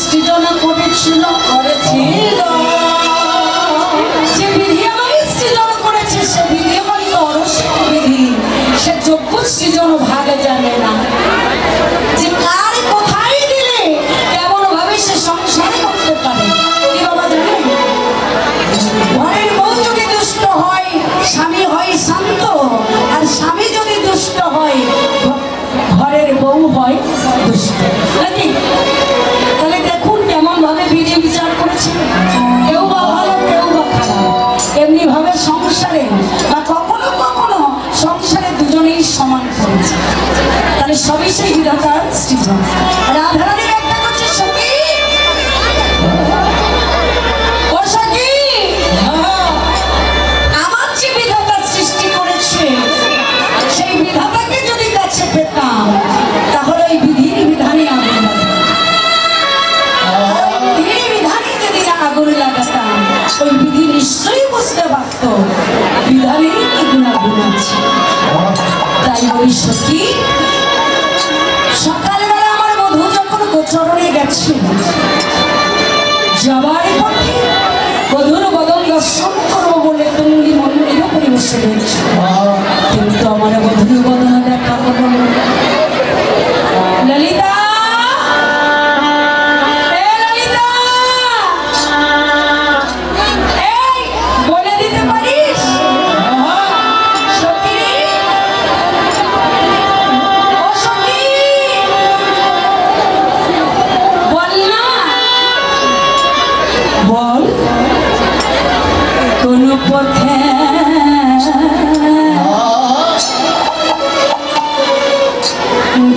সৃজনা করেছিল যে বিধি আমাকে সৃজন করেছে সে বিধি আমার নরসিক বিধি। সে যোগ্য সৃজন ভাগে জানে না যে কার কোথায় দিলে কেমন ভাবে সে সংসার করতে পারে। কি বাবা জানেন, ঘরের বউ যদি দুষ্ট হয় স্বামী হয় শান্ত, আর স্বামী যদি দুষ্ট হয় ঘরের বউ হয় দুষ্ট, নাকি? তাহলে দেখুন কেমন ভাবে বিধি বিচার করেছে, কেউ বা ভালো কেউ বা খারাপ। এমনি ভাবে সংসারে বা কখনো কখনো সংসারে দুজনেই সমান করেছে। তাহলে সবই সেই বিধাতার সৃজন। রাধারানী একটা করছে সখী, ও সখী, আমার যে বিধাতা সৃষ্টি করেছে সেই বিধাতাকে যদি কাছে পেতাম তাহলে ওই বিধির বিধানে আগুন আগুন লাগাতাম, ওই বিধি নিশ্চয়ই বুঝতে পারত বিধানেরই কি গুণাগুণ আছে। তাই বলি সখী, সকালবেলা আমার বধূ যখন গোচরণে গেছে যাবার পথে বধূর বদন দর্শন করবো বলে তুঙ্গি মন্দির উপরে বসে রয়েছে, কিন্তু আমার বধূর বদন দেখা হলো ললিতা। পথে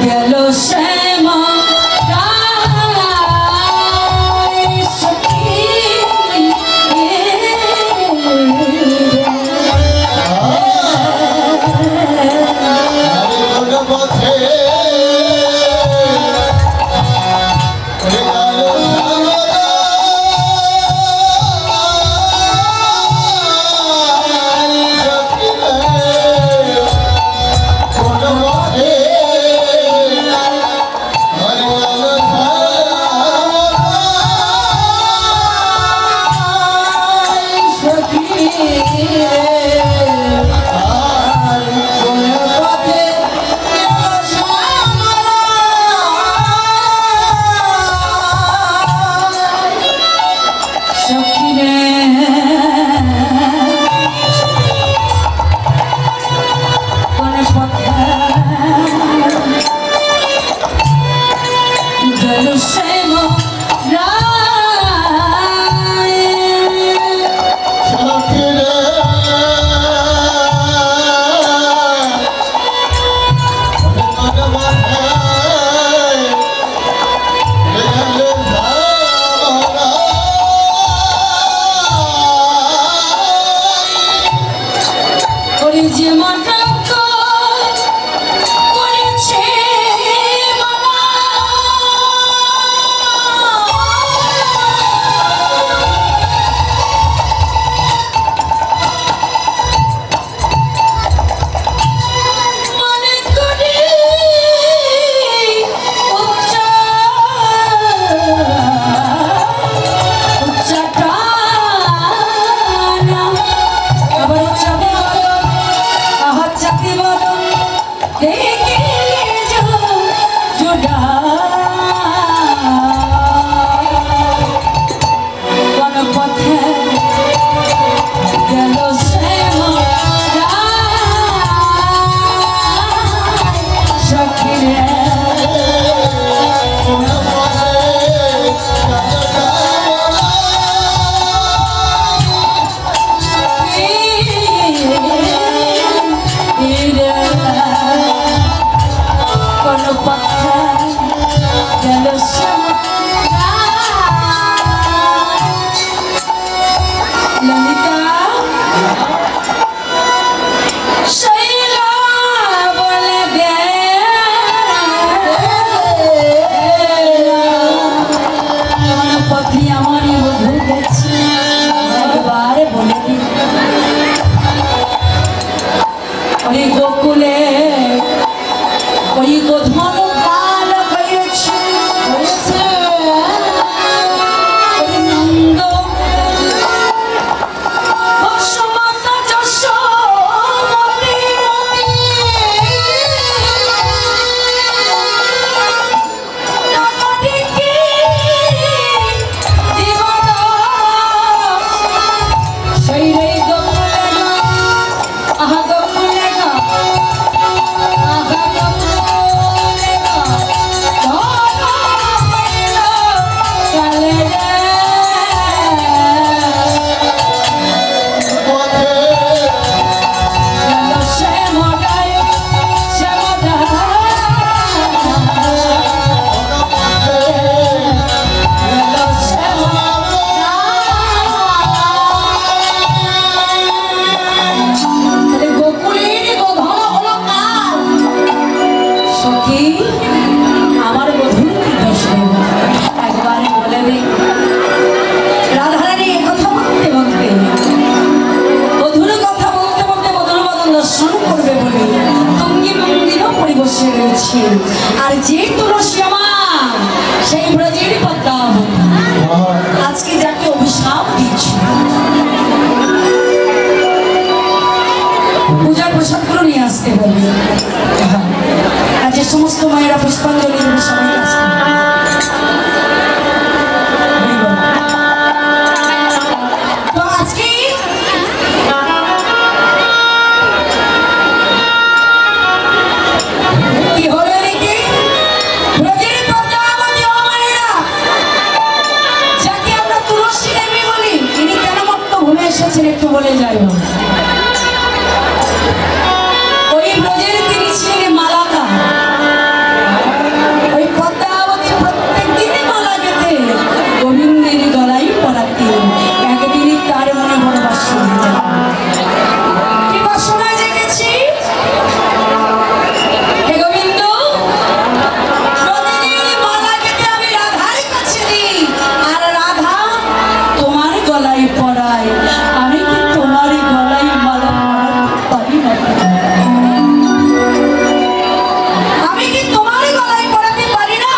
গেল শ্যামা কি আমার বধূর কি দোষ একবার বলে দে। রাধারানী কথা বলতে বলতে বধূর কথা বলতে বলতে বধূর বদন দর্শন করবে বলে তঙ্গী মন্দিরও পরিবসে রয়েছে। আর যে তুলসী আমার সেই ব্রজের পদ্মাবতী আজকে যাকে অভিশাপ দিচ্ছে পূজার প্রসাদগুলো নিয়ে আসতে বলবে। আর যে সমস্ত মায়েরা পুষ্পাঞ্জলি দেবে সবাই আসবে। তো আজকে কি হলো দেখি ব্রজের পদ্মাবতী ও মায়েরা যাকে আমরা তুলসী দেবী বলি ইনি কেন মত্ত ভূমে এসেছেন একটু বলে যাই। ওই ব্রজের তিনি ছিলেন মালাকা। ওই পদ্মাবতী প্রত্যেক দিনই মালা গেতে গোবিন্দের গলায় পড়াতেন। একদিনই তার মনে বড় বাসনা কি বাসনা জেগেছি হে গোবিন্দ প্রতিদিন মালা গেতে আমি রাধার কাছে দিই আর রাধা তোমার গলায় পড়ায়। আমি কি তোমার গলায় মালা পড়াতে পারি না? আমি কি তোমার গলায় পড়াতে পারি না?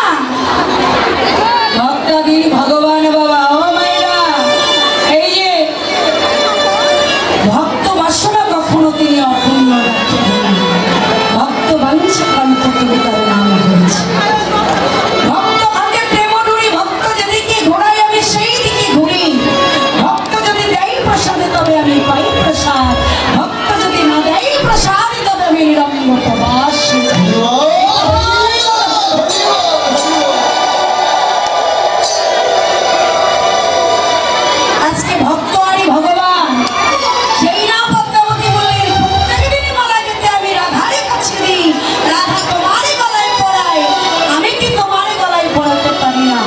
ভক্তাদি ভগবান বাবা ও মায়েরা এই যে ভক্ত বাসনা কখনো তিনি অপূর্ণ রাখেন না। ভক্ত বাঞ্ছা কণ্ঠ তুমি তার নাম হয়েছে। ভক্ত হাতে প্রেম ডুরি ভক্ত যেদিকে ঘোরাই আমি সেই দিকে ঘুরি। ভক্ত যদি দেয় প্রসাদে তবে আমি পাই প্রসাদ। ভক্ত যদি না দেয় প্রসাদ তবে আমি নিরম্ব প্রবাস। আজকে ভক্ত আরি ভগবান সেই না পদ্মাবতী বললেন প্রত্যেক দিনই মালা গেতে আমি রাধার কাছে দিই। রাধা তোমার গলায় পড়ায়। আমি কি তোমার গলায় পড়াতে পারি না?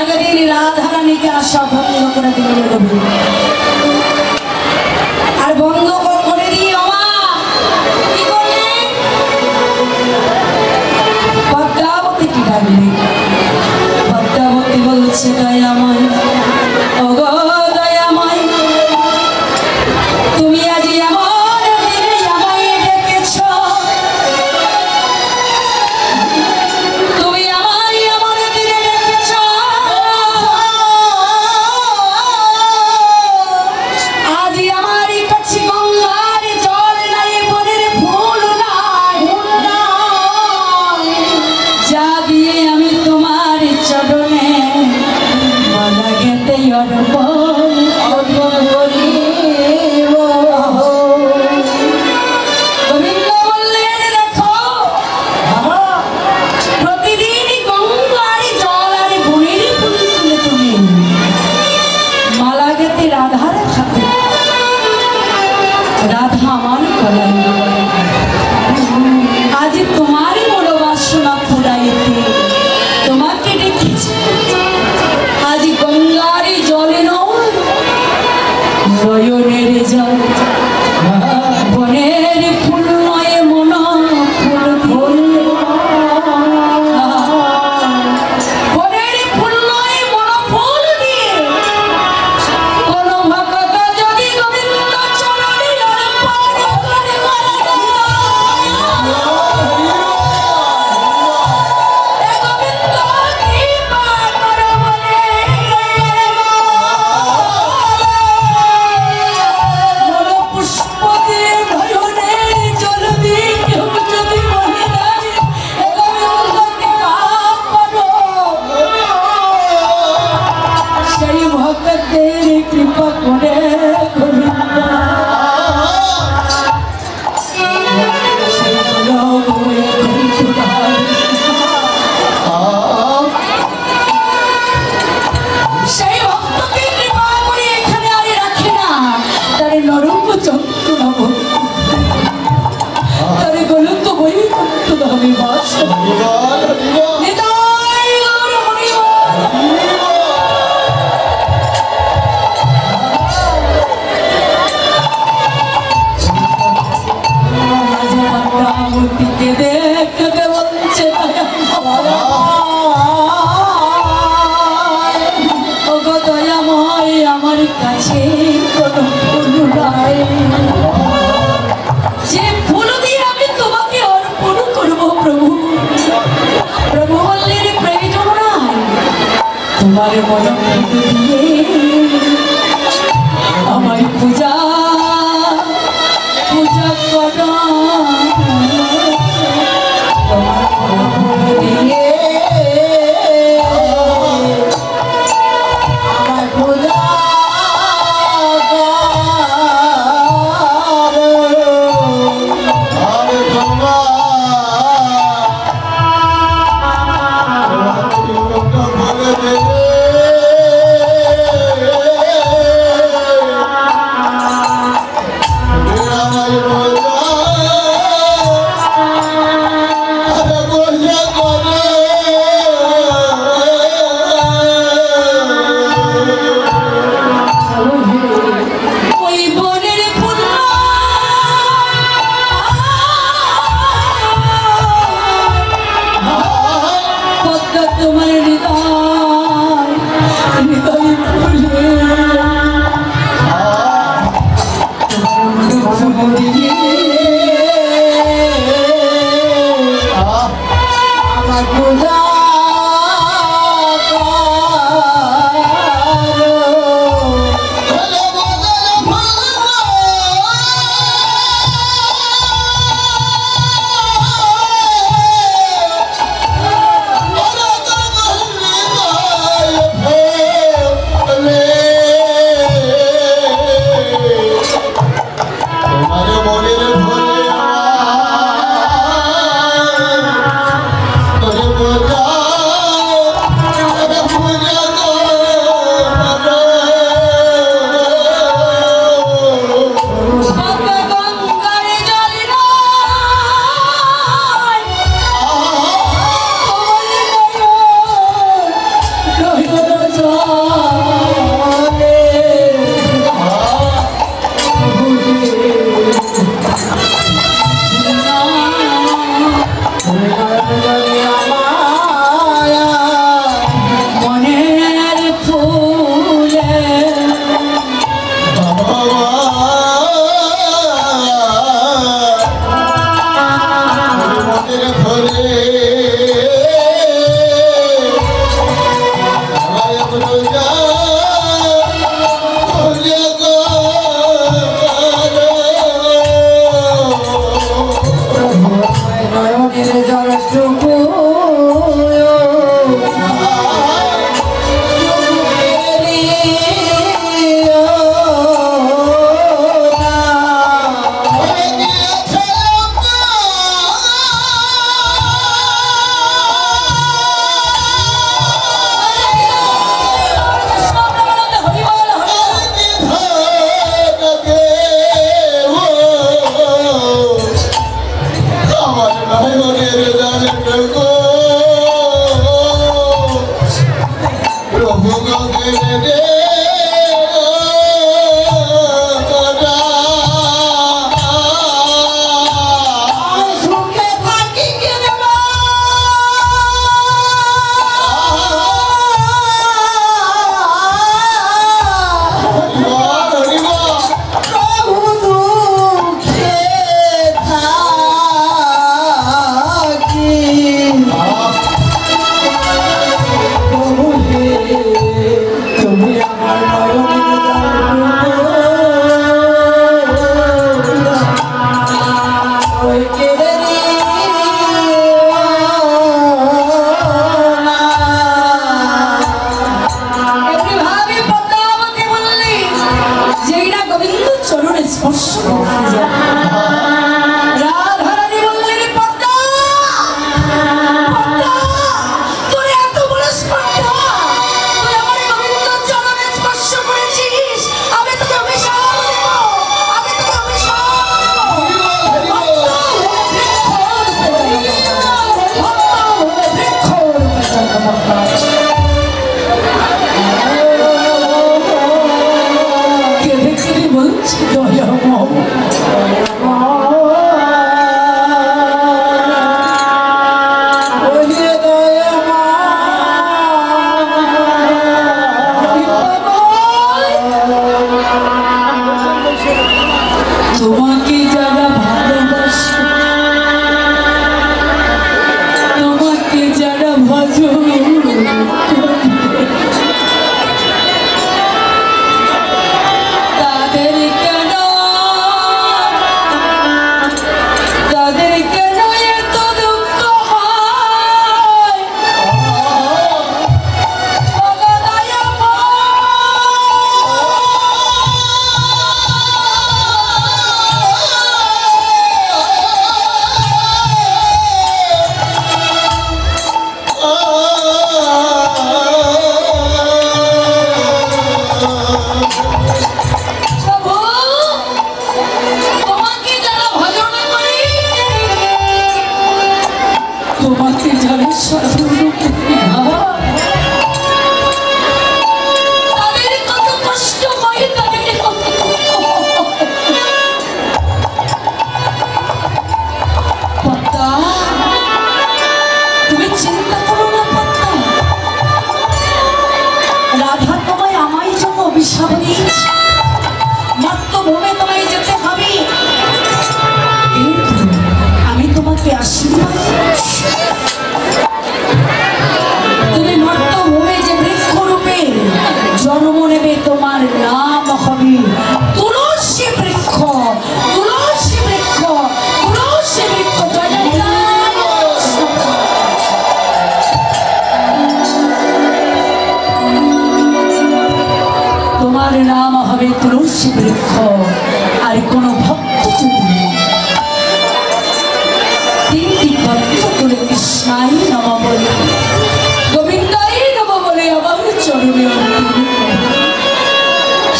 একদিন রাধারানীকে আশা বন্ধ করে দিল রবি আর বন্ধ করে দিয়ে আমা কি করলে পদ্মাবতী কি ডাকলে। পদ্মাবতী বলছে দয়াময় ওগো দয়াময় তুমি আজ এমন দিনে আমায় ডেকেছ। তুমি আমায় এমন দিনে ডেকেছ আজ আমার কাছে গঙ্গার জল নাই বনের ফুল নাই যা দিয়ে আমি তোমার চরণে মালা গেতে অর্পণ করিব। গোবিন্দ বললেন দেখো প্রতিদিনই গঙ্গার জল আর বনের ফুল তুলে তুমি মালা গেতে রাধার হাতে রাধা আমার গলায় আজ তোমারই মনোবাসনা পুরাইতে তোমাকে ডেকেছি। আজ গঙ্গার জলে নয় নয়নের জল বনের ফুল নয় মন ফুল বনের ফুল নয় মন ফুল দিয়ে কোন ভক্ত যদি গোবিন্দ চরণে অর্পণ করে গোবিন্দ কৃপা করো বলে মন পুষ্প দিয়ে নয়নের জল দিয়ে কেউ যদি বলে দেয় গোবিন্দ কৃপা করো সেই ভক্তদের কৃপা করে গোবিন্দ সেই লোক হয়ে সেই ভক্তকে কৃপা করে এখানে আর রাখে না। তারে নরম যন্ত্রণা তারে গলন্ত বই করতে হবে বাস নিতাই গৌর হরিবল। রাজা পদ্মাবতীকে দেখতে বলল তোমার মন দিয়ে আমার পূজা পূজা করো তোমার মন দিয়ে আমার পূজা তুমি তোমাকে যাবে তাদের কত কষ্ট হয়, তাদের কত পদ্মা, তুমি চিন্তা করো না পদ্মা, রাধা তোমায় আমার জন্য অভিশাপ দিয়েছে, মাত্র ভূমে তোমায় যেতে হবে, কিন্তু আমি তোমাকে আশীর্বাদ করছি, তুমি মাত্র ভূমে যে বৃক্ষরূপে জন্ম নেবে, তোমার নাম হবে তুলসী বৃক্ষ, তুলসী বৃক্ষ, তুলসী বৃক্ষ। তোমার নাম হবে তুলসী বৃক্ষ। আর কোনো ভক্ত যদি তিনটি ভক্ত করে কৃষ্ণাই নম বলে, গোবিন্দাই নম বলে আমার চরণে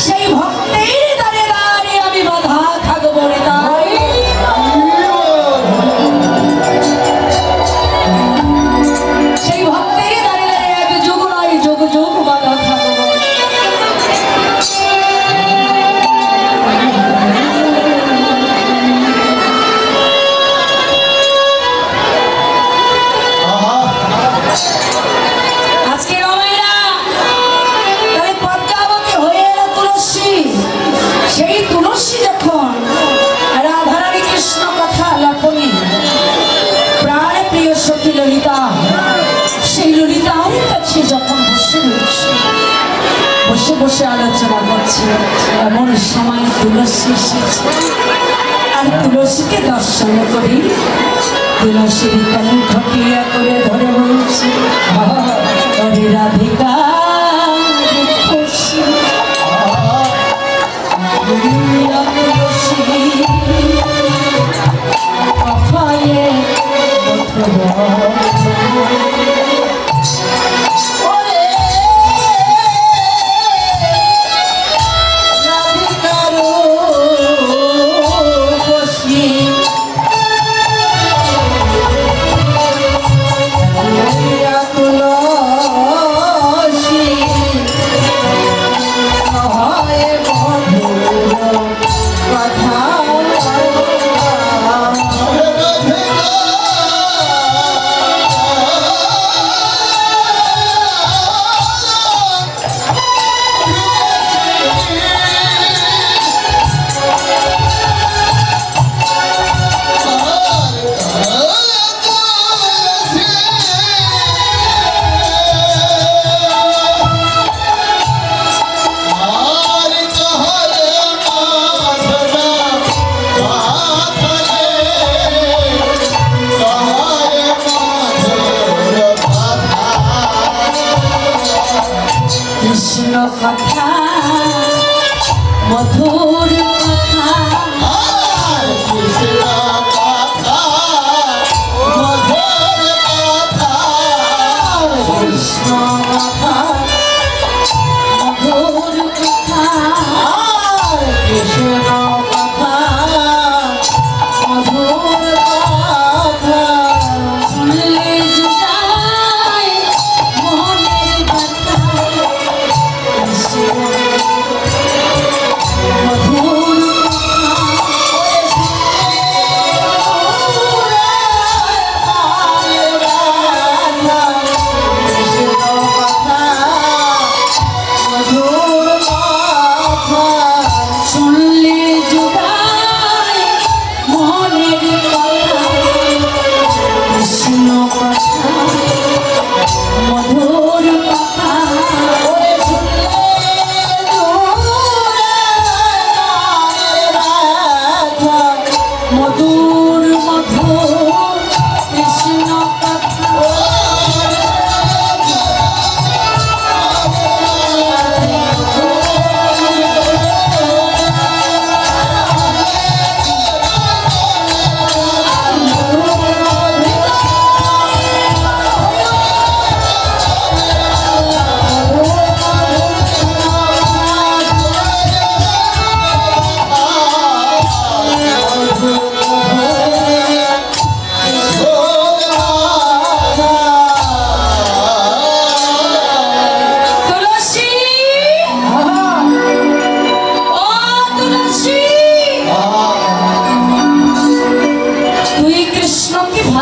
সেই ভক্তের দ্বারে দ্বারে আমি বাধা থাকবো রে, তাই সেই ভক্তের দ্বারে দ্বারে এক যুগ নয় যুগ যুগ বাধা থাকবো। সেই তুলসী যখন রাধারানী কৃষ্ণ কথা লাপনি প্রাণ প্রিয় সখী ললিতা, সেই ললিতার কাছে যখন বসে রয়েছে, বসে বসে আলোচনা করছে, এমন সময় তুলসী এসেছে। আর তুলসীকে দর্শন করি, তুলসীর কণ্ঠ ক্রিয়া করে ধরে বলছে, হরে রাধিকা খুশি কথা মধুর কথা, কৃষ্ণ কথা মধুর কথা, কৃষ্ণ কথা মধুর কথা, কৃষ্ণ কথা মধুর কথা, শুনলে জুড়ায় মনের কথা।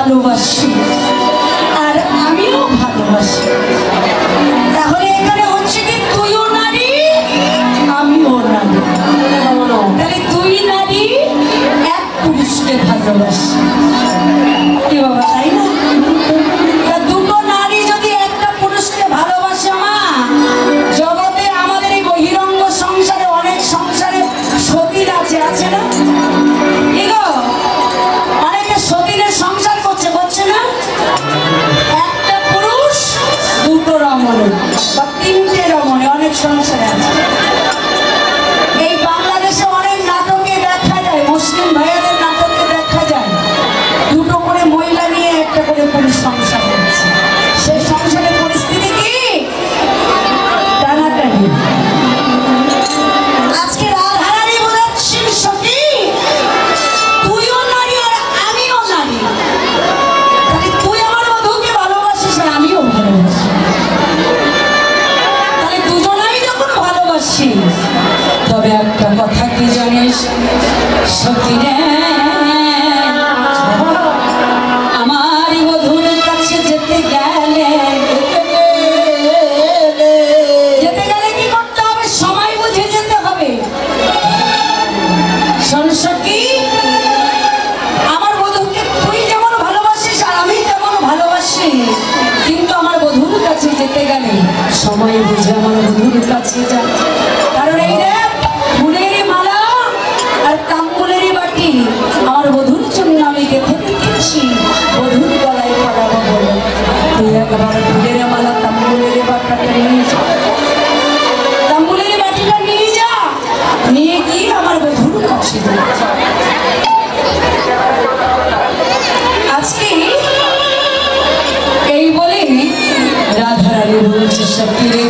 ভালোবাসি আর আমিও ভালোবাসি। তাহলে এখানে হচ্ছে কি তুইও নারী আমিও নারী, তাহলে দুই নারী এক পুরুষকে ভালোবাসি। কি বাবা তাই না? দুটো নারী যদি একটা পুরুষকে ভালোবাসে মা, জগতে আমাদের এই বহিরঙ্গ সংসারে অনেক সংসারে সতীর আছে, আছে না? অনেকে সতীনের সংসার করছে, করছে না? একটা পুরুষ দুটো রমণী বা তিনটে রমণী অনেক সংসারে আছে। এই বাংলাদেশে অনেক নাটকে দেখা যায়, মুসলিম ভাইয়াদের নাটকে দেখা যায় দুটো করে মহিলা নিয়ে একটা করে পুরুষ সংসার করছে। সেই সংসারের পরিস্থিতি কি? টানাটানি। আজকে রাধারানী বোঝাচ্ছেন সখী তুইও নারী আর আমিও নারী, তাহলে তুই আমার বধূকে ভালোবাসিস আর আমিও ভালোবাসি। তাহলে দুজনেই যখন ভালোবাসি, তবে একটা কথা কি জানিস সখী রে, আমার বধূর কাছে যেতে গেলে কি করতে হবে? সময় বুঝে যেতে হবে। শোন সখী, আমার বধূকে তুই যেমন ভালোবাসিস আর আমি তেমন ভালোবাসি, কিন্তু আমার বধূর কাছে যেতে গেলে সময় বুঝে আমার বধূর কাছে যা। কারণ এই রে ফুলের মালা আর তাম্বুলের বাটি আমার বধূর জন্য আমি গেঁথে দিয়েছি, বধূর গলায় পড়াবো বলে। তুই একবার ফুলের মালা তাম্বুলের বাটাটা নিয়ে যা, তাম্বুলের বাটিটা নিয়ে যা, নিয়ে গিয়ে আমার বধূর কাছে যা। আজকে এই বলে রাধারানী বলছে সখী রে,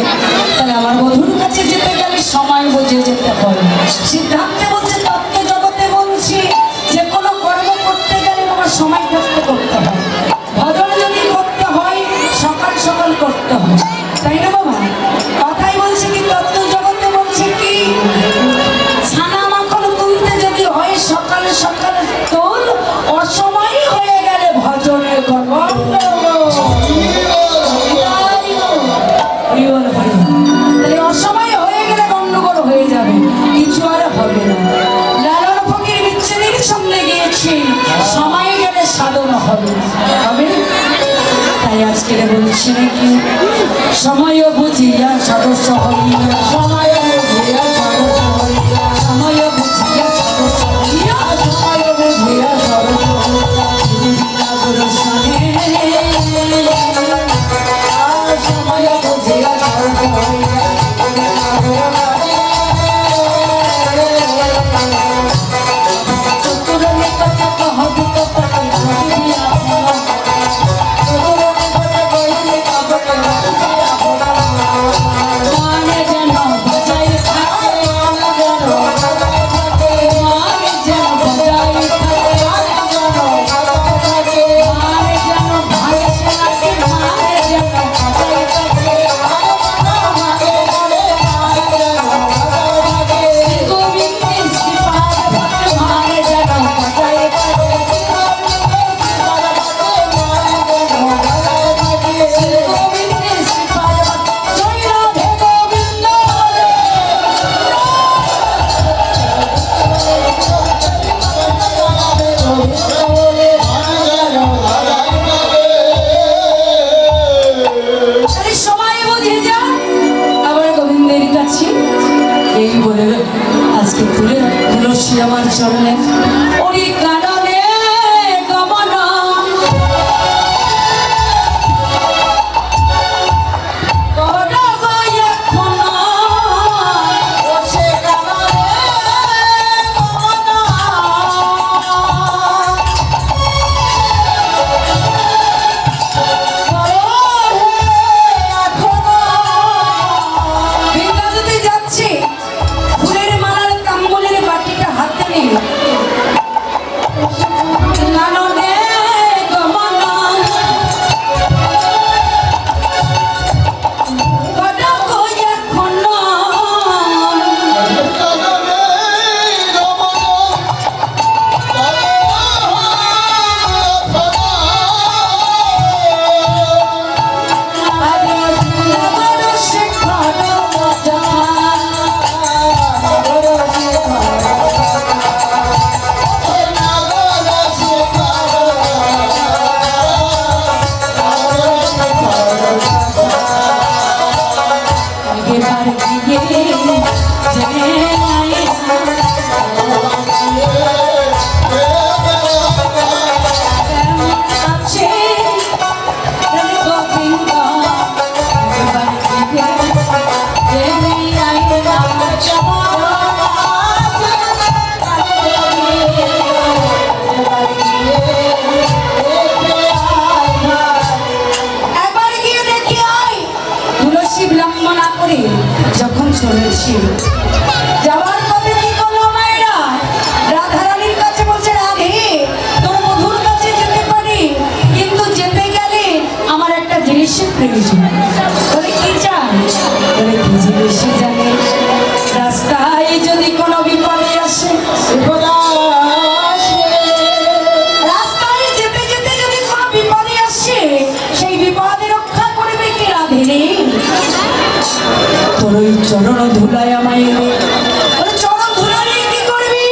তাহলে আমার বধূর কাছে যেতে গেলে সময় বুঝে যেতে হয়। সিদ্ধান্তে বলছে, তত্ত্ব জগতে বলছি যে কোনো কর্ম করতে গেলে আমার সময় থাকতে করতে হয়। ভজন যদি করতে হয় সকাল সকাল করতে হয়, তাই না বাবা? কথাই বলছে কি, তত্ত্ব জগতে বলছে কি, ছানা মাখন তুলতে যদি হয় সকাল সকাল তোল, অসময় হয়ে গেলে ভজনের গন্ধ। তাহলে অসময় হয়ে গেলে গন্ডগোল হয়ে যাবে, কিছু আর হবে না। লালন ফকির বিচ্ছেদের সামনে গিয়েছি, সময় গেলে সাধন হবে, হবে। তাই আজকে বলছি নাকি, সময় বুঝিয়া সদস্য হইয়া, সময় বুঝিয়া সদস্য হইয়া, সময় বুঝিয়া সদস্য হইয়া, সময় বুঝিয়া সদস্য হইয়া, দর্শনে সময় বুঝিয়া সদস্য হইয়া, চতুরঙ্গে কথা কহব তো পাই দিয়া মানে যেন বাজাই ধুলায় আমায় বলে চরণ ধুলা নিয়ে কি করবি?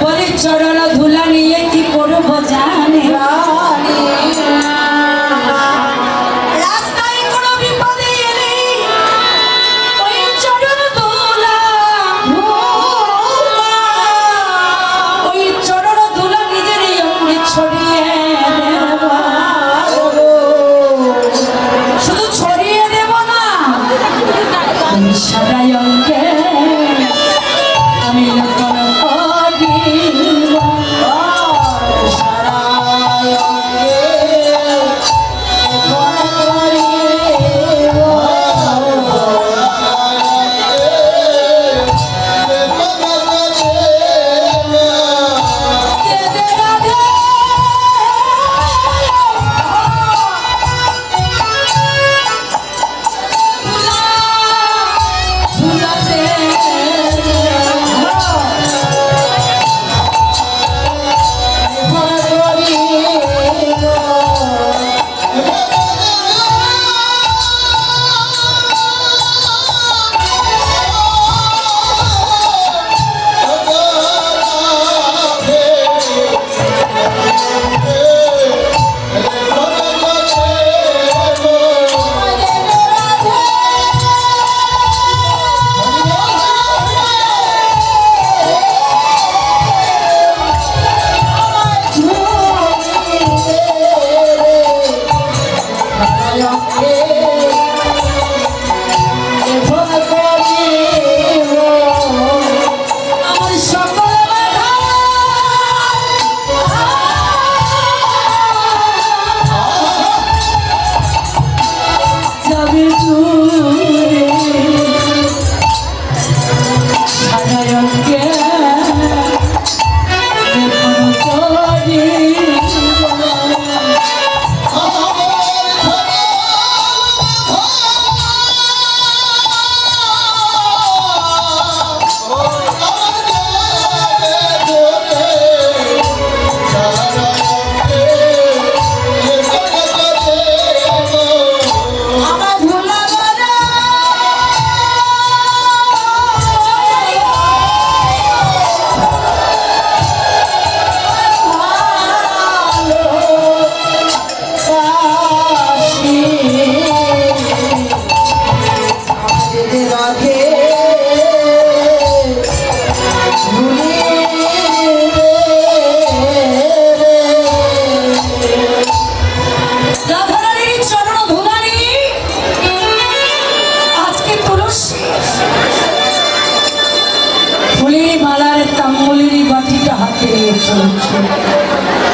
বলে চরণ ধুলা নিয়ে কি করবো জানি রাস্তায় কোনো বিপদে এলে ওই চরণ ধুলা ওই চরণ ধুলা নিজেরই অঙ্গে ছড়িয়ে শুধু ছড়িয়ে দেব না সারা অঙ্গে আমি লক্ষণ দিব সারা অঙ্গে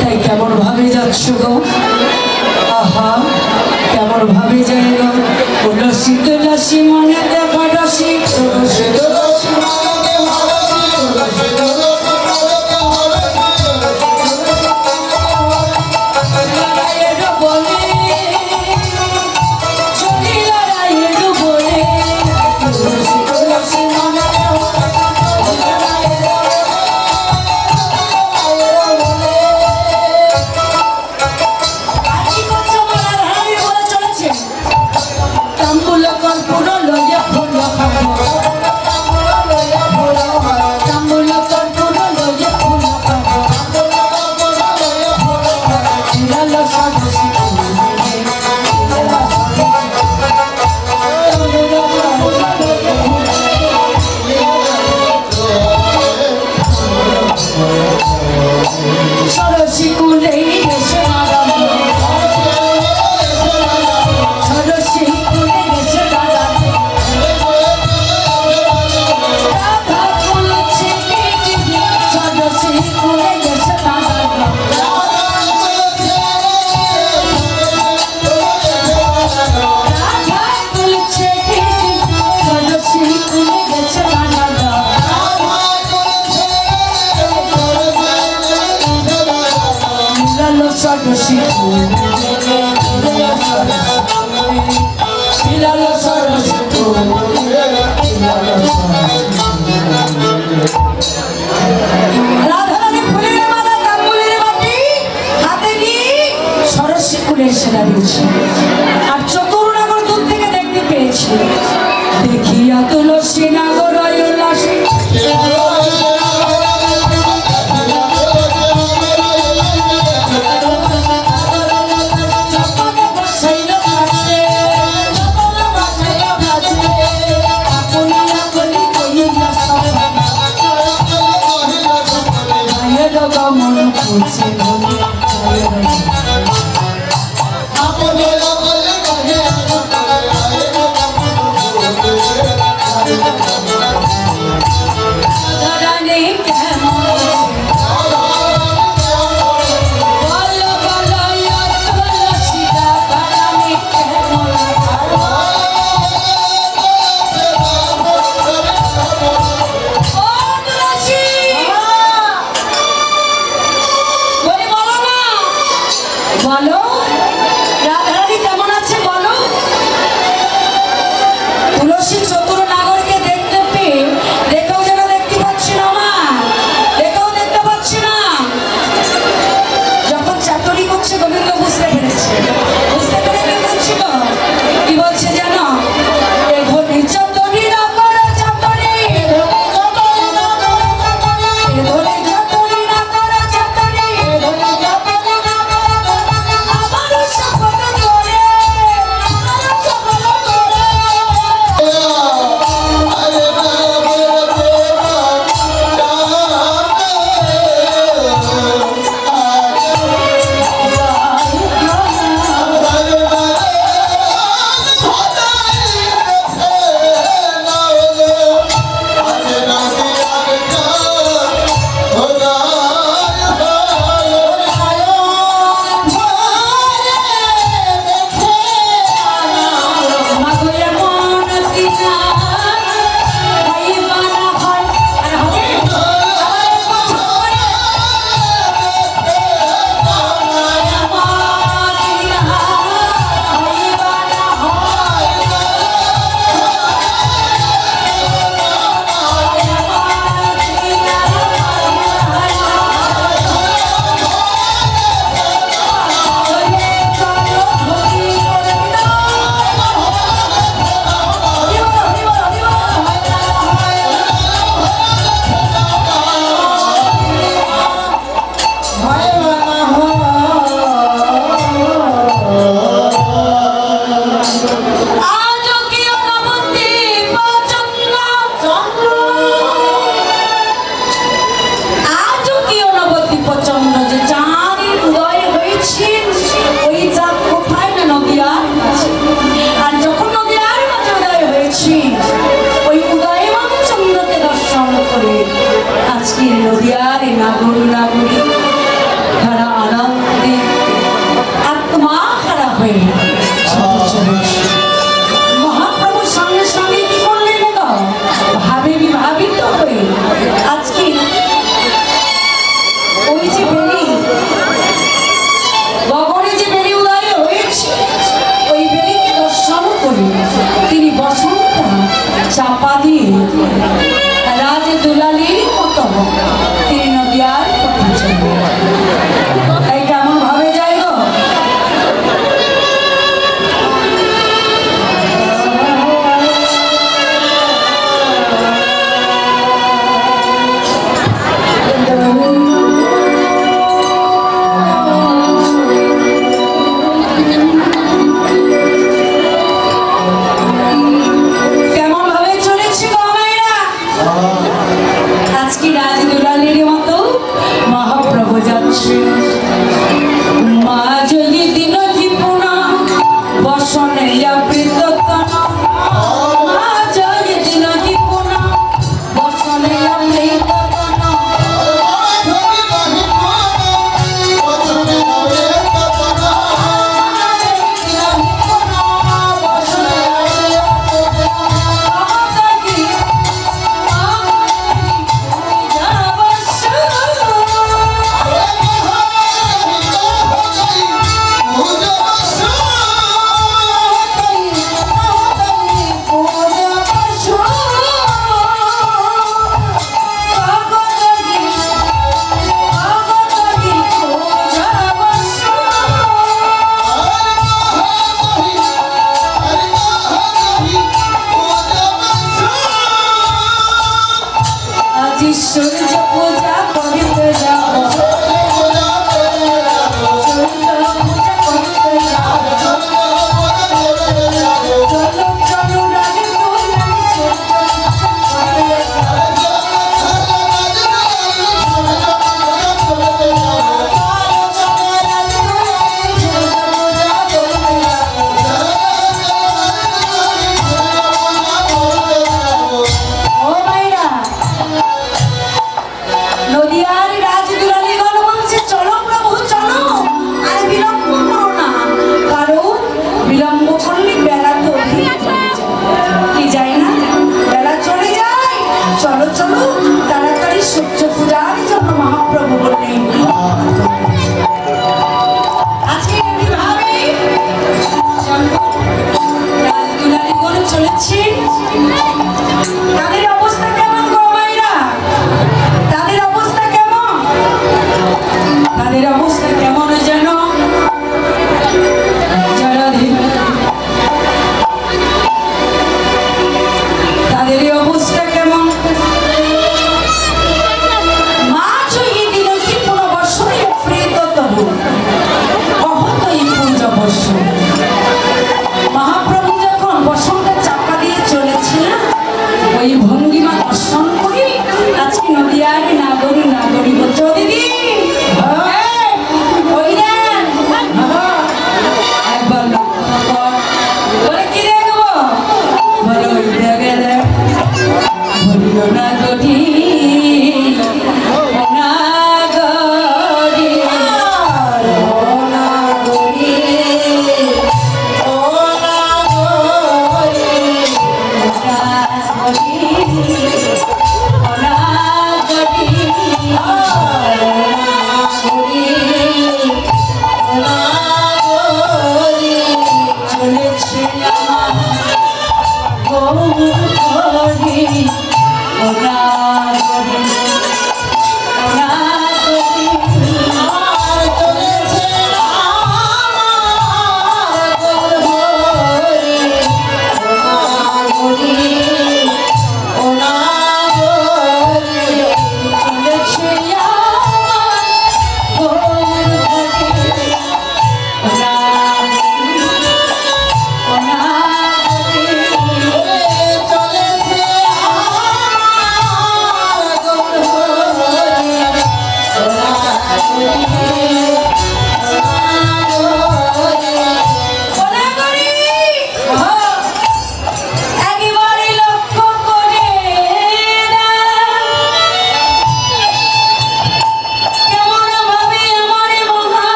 তাই কেমন ভাবে যাচ্ছ গো আহা কেমন ভাবে যাই গো বললো শীতলাসী মনেতে বড়শি আর চতুর্নাগর দূর থেকে দেখতে পেয়েছি। দেখিয়া তুলসী নাগর উল্লাসে গমন করছে বলো রাধারানী কেমন আছে বলো। তুলসী চতুর নাগরকে দেখতে পেয়ে দেখেও যেন দেখতে পাচ্ছি না মা, দেখেও দেখতে পাচ্ছি না। যখন চাতুরি করছে গোবিন্দ বুঝতে পেরেছে, বুঝতে পেরে কি বলছিল, কি বলছে জানো, এখনি চাতুরি না করে চাতুরি, এখনি চাতুরি না করে চাতুরি, নদিয়ার নাগর নাগরী তারা আনন্দে আত্মা খারা হয়ে মহাপ্রভুর সঙ্গে সঙ্গে কি করলেন গো, ভাবে বিভাবিত হয়ে আজকে ওই যে বেলি গগনে যে বেলি উদয় হয়েছে, ওই বেলিকে দর্শন করে তিনি বসন্ত চাপা দিয়ে রাজ দুলালির মতো তিনি নদিয়ার পথে চললেন। তাই কেমন ভাবে যায় গো,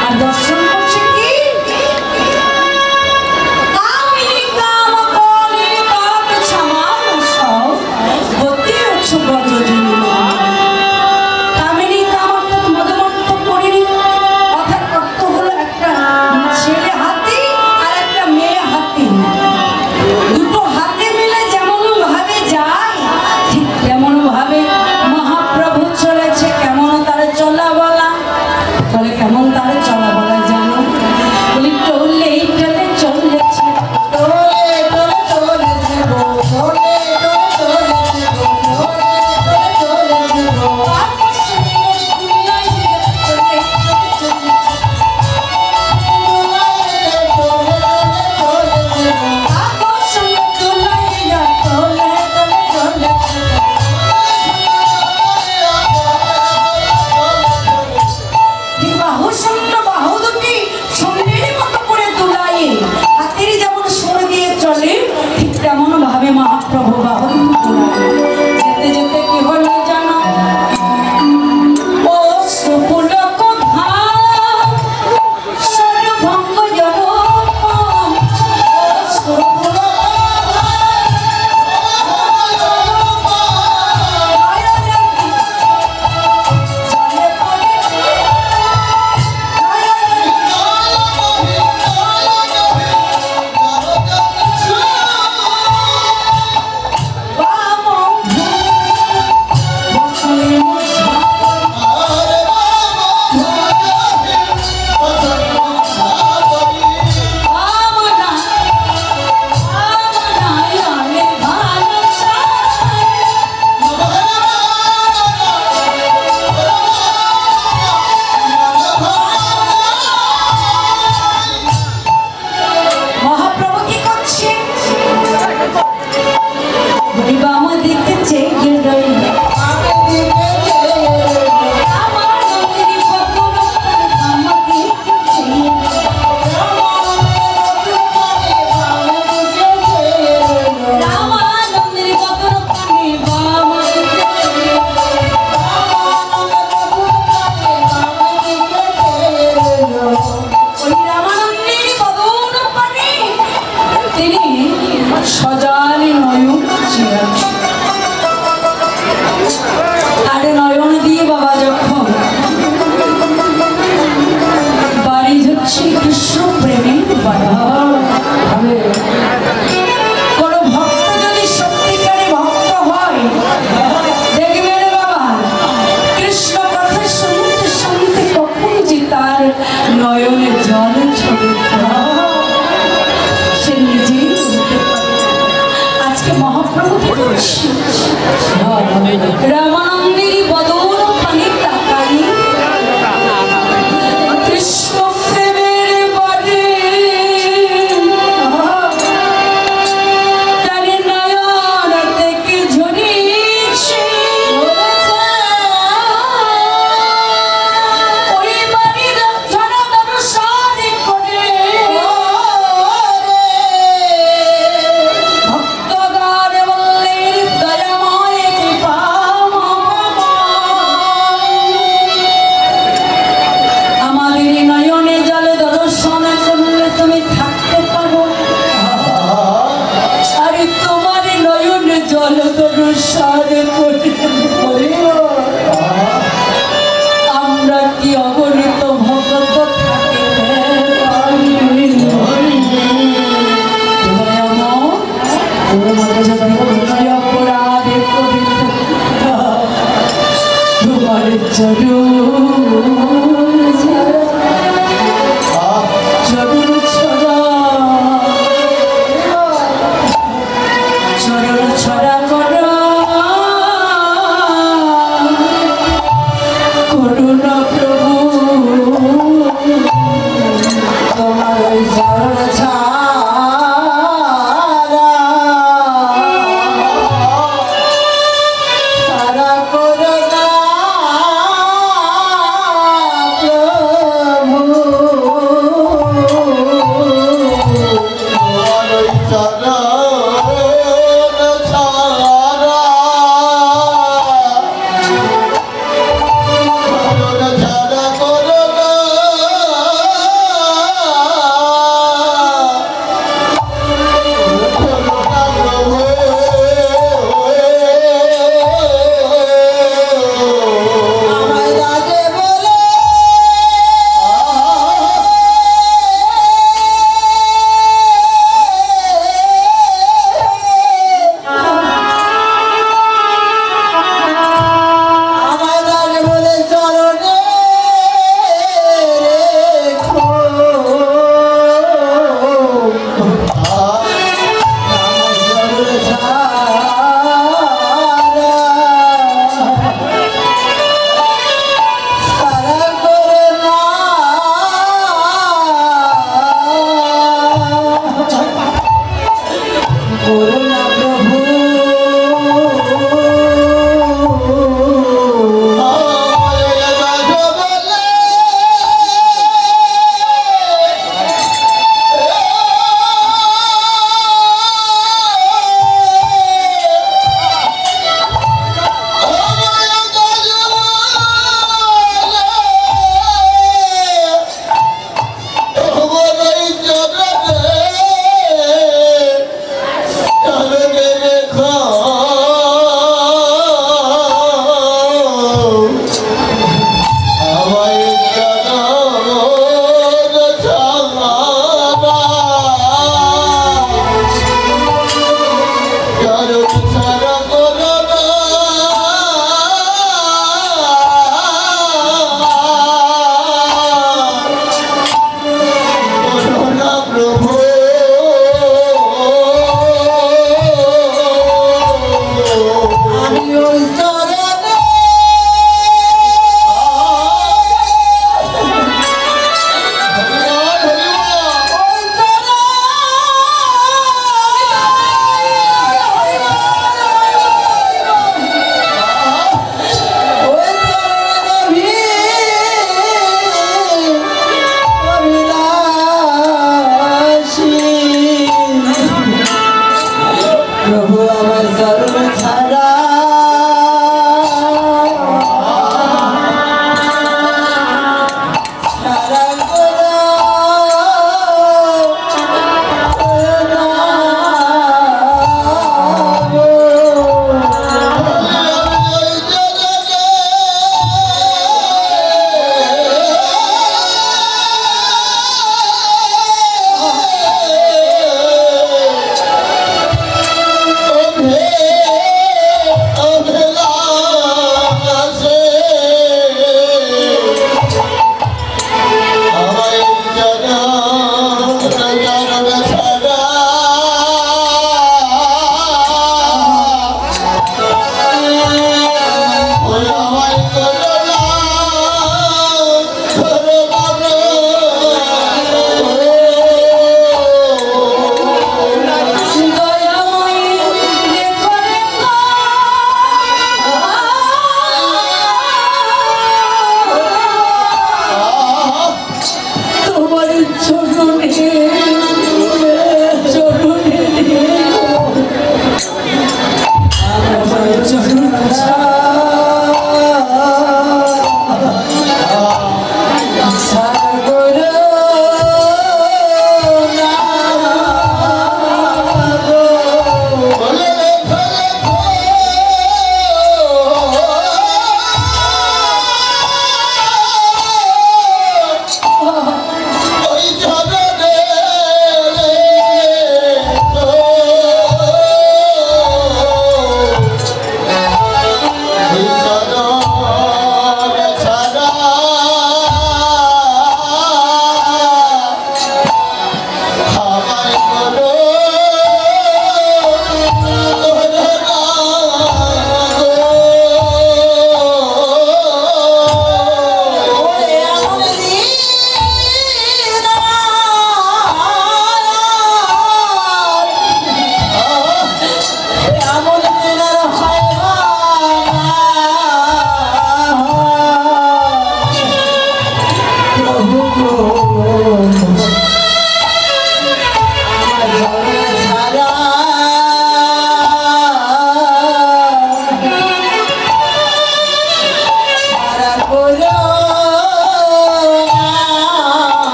আর দর্শন করছে কি কামিনী কাম কলি কাট ছামান সব গতি উচ্চ ব্রজজনী কামিনী কাম অর্থাৎ মদমত্ত করিনি অর্থাৎ অর্থ হলো একটা ছেলে হাতি আর একটা মেয়ে হাতি দুটো হাতে মিলে যেমন ভাবে যায় ঠিক তেমন ভাবে মহাপ্রভু চলেছে কেমন তার চলা বলা বলে কেমন তার চলা বলা জানো বলি টলে টলে চলেছে টলে টলে চলেছে গো টলে টলে চলেছে গো টলে টলে চলেছে গো আকর্ষণীয় দুনিয়ায় টলে চলেছে গো আকর্ষণীয় দুনিয়ায় টলে টলে চলেছে বাহু শূন্য বাহু দুটি শূন্যের মতো করে দুলায়ে হাতির যেমন সুর দিয়ে চলে ঠিক তেমন ভাবে মহাপ্রভু বাহু দুটি দুলায়ে যেতে যেতে কি হলো জানো ও সুপুলক ধাম সর্বভঙ্গ জনম ও সুপুলক ধাম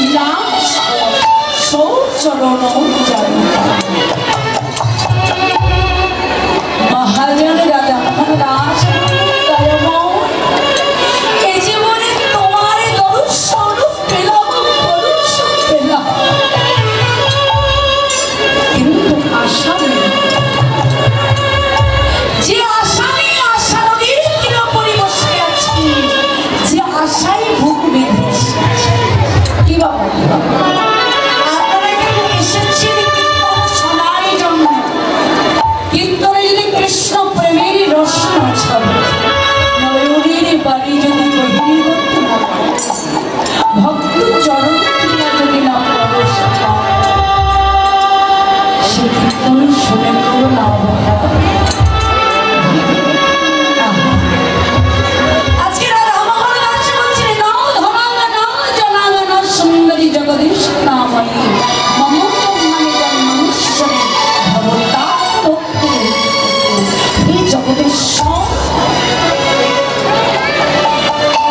বিলাস সৌচরণ মহাজন রাজা মহারাজ এই জীবনে তোমার দর্শন পেলাম কিন্তু আশা যে আশা নিয়ে আশা নদীর তীরে পড়ে বসে আছি, যে আশাই বুক বেঁধে এসেছে। কি বাবা আপনারা কিন্তু এসেছেন কীর্তন শোনার জন্য। কীর্তনে যদি কৃষ্ণ প্রেমের রসনা ছবে, নয়নের বাড়ি যদি বহির্গত না করে, ভক্ত চরণ ক্রিয়া যদি না প্রবেশ পায়, সে কীর্তন শুনে করো না অবহেলা। জগদীশ নামই মমোত্তম নামে যার মনুষ্যরে ভবতার ভক্তি এই জগদীশ্বর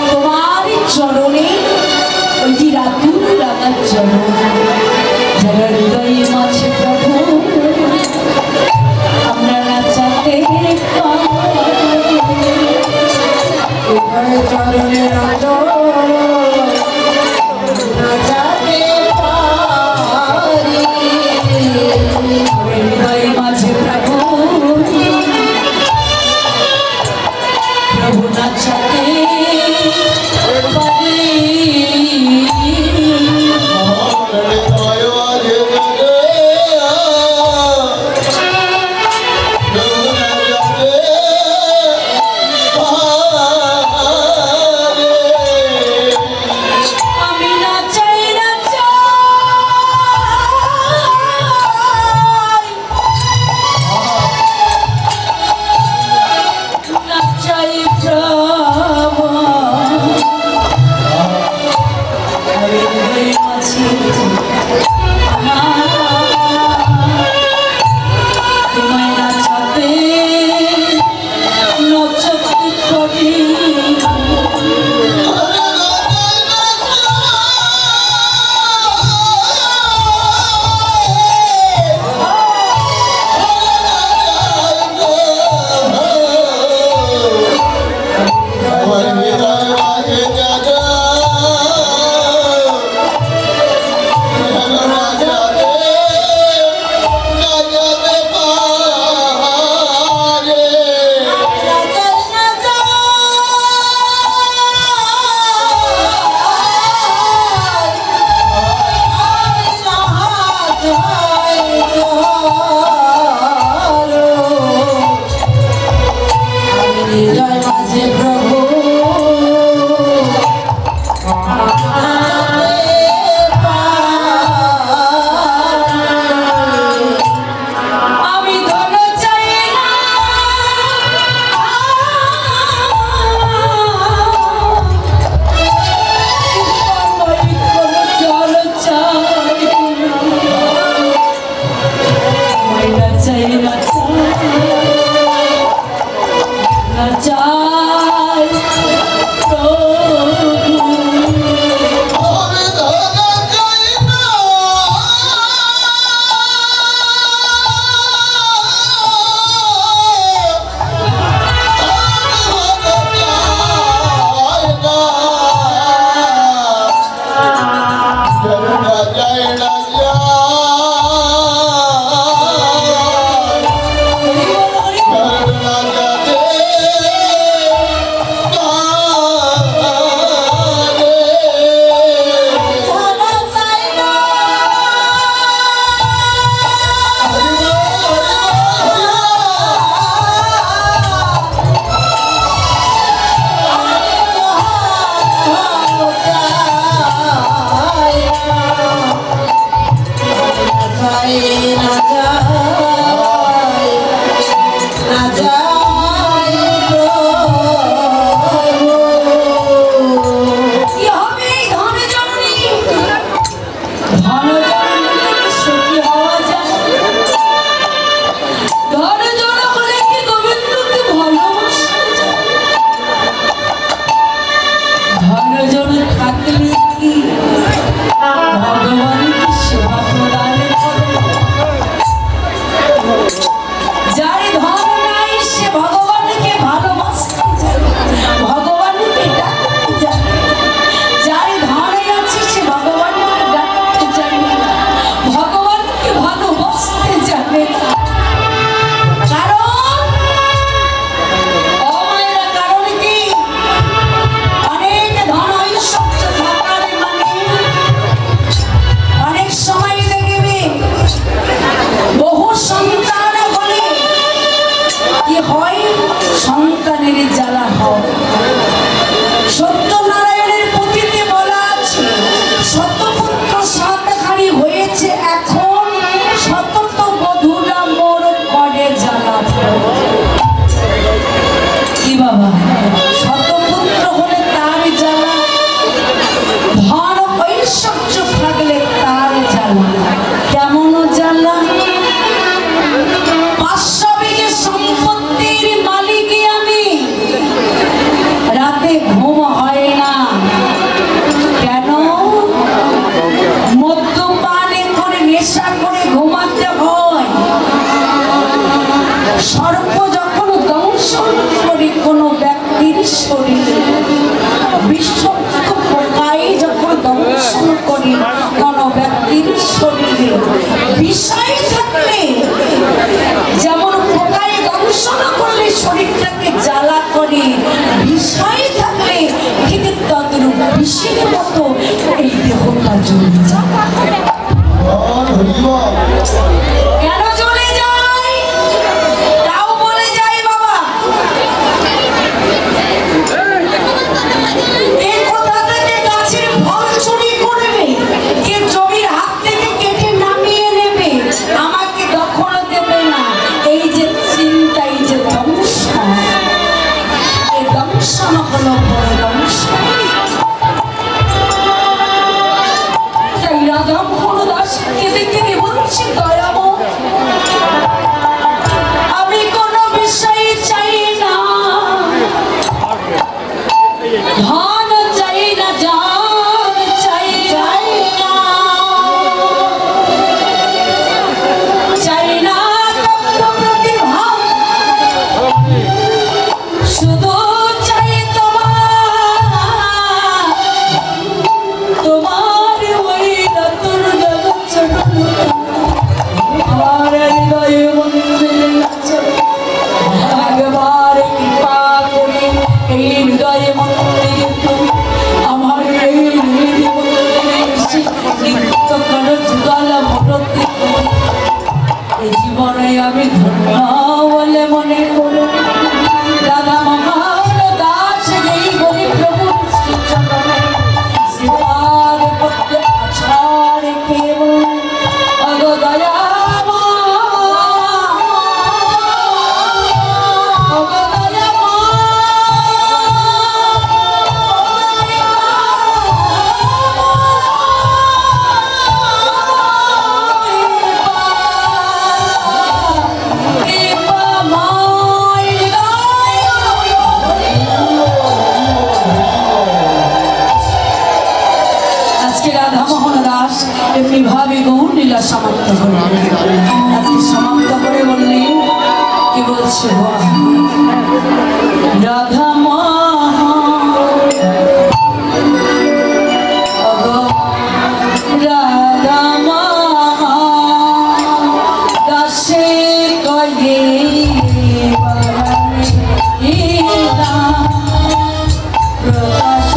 তোমার চরণে ওই যে রাতুর রাগার চরণ যারা হৃদয়ে মাঝে প্রভু আমরা নাচাতে চরণে রাজা মাঝে প্রভু নাচাতে কোন ব্যক্তির শরীরে বিষয় থাকলে যেমন পোকায় দংশন করলে শরীরটাকে জ্বালা করে, বিষয় থাকলে ঠিক তদ্রূপ বিষের মতো এই দেহটা জ্বলে যায়। কেন জ্বলে যায় তাও বলে যায় বাবা। এই কোথা থেকে গাছের ফল চুরি করবে, কে জমির হাত থেকে কেটে নামিয়ে নেবে, আমাকে দখল দেবে না, এই যে চিন্তা, এই যে দংশন, এই দংশন হলো বড় দংশন। তাই রাধা মোহন দাস কেঁদে কেঁদে বলছে, দয়াব আমি কোনো বিষয়ে চাই না, ধন চাই না, জান চাই না, চাই না তপ্ত প্রতিভা, শুধু চাই তোমার ওই রাতুর চরণ, আমার হৃদয়ে মন্দিরে একবার কৃপা করে এই হৃদয়ে মন্দিরে তুমি আমার এই হৃদয় মন্দিরে এসে নৃত্য করো যুগল ভরতে, এই জীবনে আমি ধন্য বলে মনে করো। রাধা মোহন দাস এই গরিব প্রভুর শ্রীচরণে শ্রীপাদ পদ্মে আছাড় কেবল অগো দয়া এমনি ভাবে গৌর লীলা সমাপ্ত করলেন। আজকে সমাপ্ত করে বললেন, কি বলছে রাধা রাধা দাসে কয়ে প্রকাশ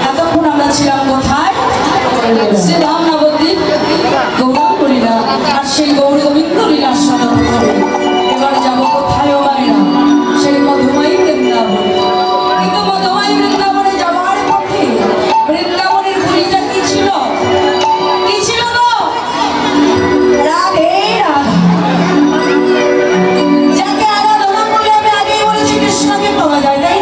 এতক্ষণ আমরা ছিলাম কোথায়? সে ধাম নবদ্বীপ গৌরাঙ্গ লীলা, আর সেই গৌর গোবিন্দ লীলার সমাপ্ত করে এবার যাবো কোথায় ও বাইরা, সেই মধুময়ী বৃন্দাবন। কিন্তু মধুময়ী বৃন্দাবনে যাওয়ার পথে বৃন্দাবনের পুরীটা কি ছিল? কি ছিল গো? রাধে রাধা, যাকে আরাধনা করলে আমি আগেই বলেছি কৃষ্ণকে পাওয়া যায়, তাই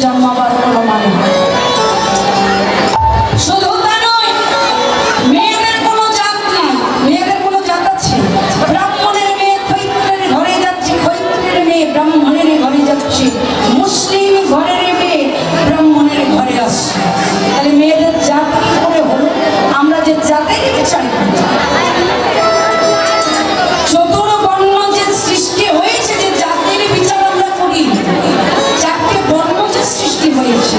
জন্মাবার কোনো মানে শুধু তা নয়, মেয়েদের কোনো জাত নাই, মেয়েদের কোনো জাত আছে। ব্রাহ্মণের মেয়ে ক্ষত্রিয়ের ঘরে যাচ্ছে, ক্ষত্রিয়ের মেয়ে ব্রাহ্মণের ঘরে যাচ্ছে, মুসলিম ঘরের মেয়ে ব্রাহ্মণের ঘরে আসছে। তাহলে মেয়েদের জাত কি করে হলো? আমরা যে জাতের বিচার করি, চতুর্বর্ণ যে সৃষ্টি হয়েছে, যে জাতের বিচার আমরা করি, চারটে বর্ণ যে সৃষ্টি হয়েছে,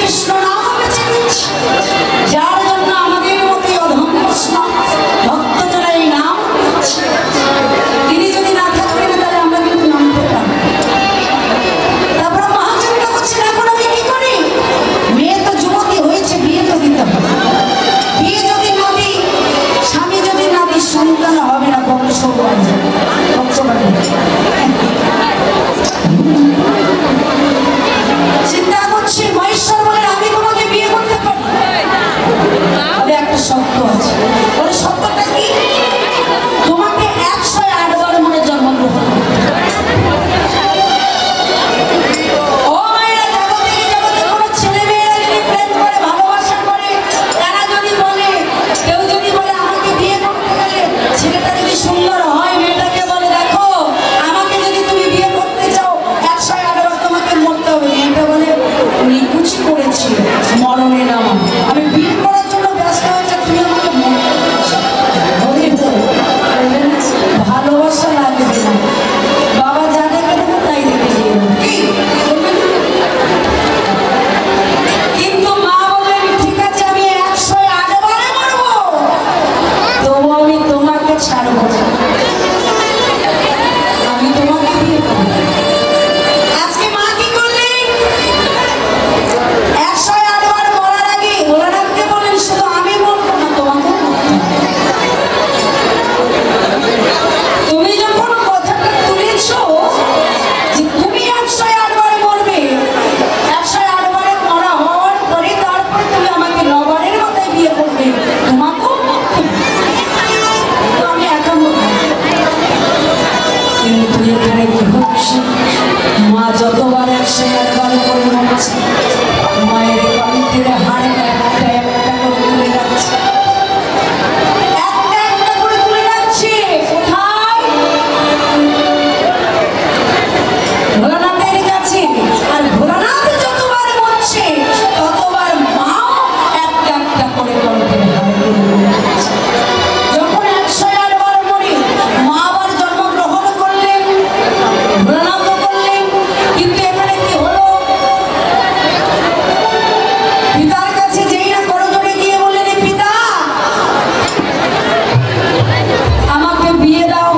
কৃষ্ণ নাম বেছে নিচ্ছি, যার জন্য আমাদের মতো অধম বৈষ্ণব ভক্তজনেরা এই নাম করছে। তিনি যদি না থাকতেন তাহলে আমরা কিন্তু নাম পেতাম। তারপরে মহাচন্দ্র করছেন, এখন আমি কি করি? মেয়ে তো যুবতী হয়েছে, বিয়ে তো দিতে হবে। বিয়ে যদি না দিই, স্বামী যদি না দিই, সন্তান হবে না, বংশ চিন্তা করছি। মহেশ্বর বলে আমি তোমাকে বিয়ে করতে পারি। একটা শব্দ আছে, ওই শব্দটা কি? তোমাকে 108 বার মনে জন্মগ্রহণ করতে হবে। ও মায়েরা, জগতে জগতে কোনো ছেলে মেয়েরা যদি প্রেম করে, ভালোবাসা করে, তারা যদি বলে, কেউ যদি বলে আমাকে বিয়ে করতে গেলে, ছেলেটা যদি সুন্দর হয়, মেয়েটাকে বলে দেখো আমাকে যদি তুমি বিয়ে করতে চাও 108 বার তোমাকে মরতে হবে। মেয়েটা বলে নিকুচি করেছি, মরণে নামা, আমি বিয়ে করার জন্য ব্যস্ত হয়েছে, তুমি আমাকে মরতে বলছো। ভালোবাসা লাগবে না, বাবা যা দেখে দেবে তাই দেখে কিন্তু মা বললেন ঠিক আছে আমি 108 বারে মরবো, তবু আমি তোমাকে ছাড়বো না, আমি তোমাকে বিয়ে করবো। আজকে মা কি করলেন? 108 বার মরার আগে বলে রাখতে বলেন, শুধু আমি মরবো না, তোমাকে তুমি যখন কথাটা তুলেছো যে তুমি 108 বারে মরবে, 108 বারে মরা হওয়ার পরে তারপরে তুমি আমাকে 9 বারের মাথায় বিয়ে করবে, তোমাকেও তো আমি একা মরবো। কিন্তু এখানে কি হচ্ছে? মা যতবার 108 বারে করে মরছে, মায়ের কণ্ঠের হাড় একটা একটা করে তুলে যাচ্ছে, একটা একটা করে তুলে যাচ্ছে। কোথায়? ভোলানাথের কাছে। আর ভোলানাথ যতবার মরছে ততবার মাও একটা একটা করে কণ্ঠের হাড় তুলে যাচ্ছে। যখন 108 বার মরে মা আবার জন্মগ্রহণ করলেন, ভোলানাথও করলেন। কিন্তু এখানে কি হলো? পিতার কাছে যেই না করজোড়ে গিয়ে বললেন, পিতা আমাকে বিয়ে দাও।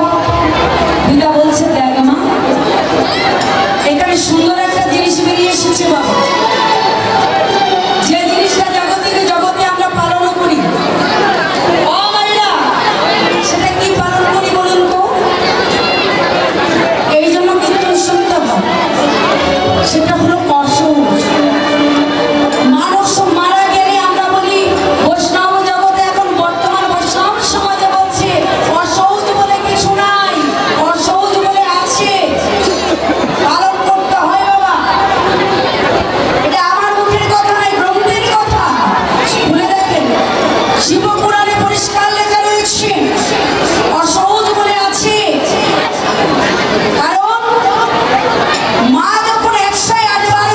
পিতা বলছে দেখ মা, এখানে সুন্দর একটা জিনিস বেরিয়ে এসেছে বাবা, যে জিনিসটা জগতে জগতে আমরা পালন করি। ও মায়েরা, সেটা কি পালন করি বলুন তো? এই জন্য কীর্তন শুনতে হয়, সেটা হলো অসৌচ। মানুষ মারা গেলে আমরা বলি, বৈষ্ণব জগতে এখন বর্তমান বৈষ্ণব সমাজে বলছে অসৌচ বলে কিছু নাই, অসৌচ বলে আছে, পালন করতে হয় বাবা। এটা আমার মুখের কথা নাই, ব্রহ্মের কথা। ভুলে দেখেন, শিবপুরাণে পরিষ্কার লেখা রয়েছে অসৌচ বলে আছে। কারণ মা যখন 108 বার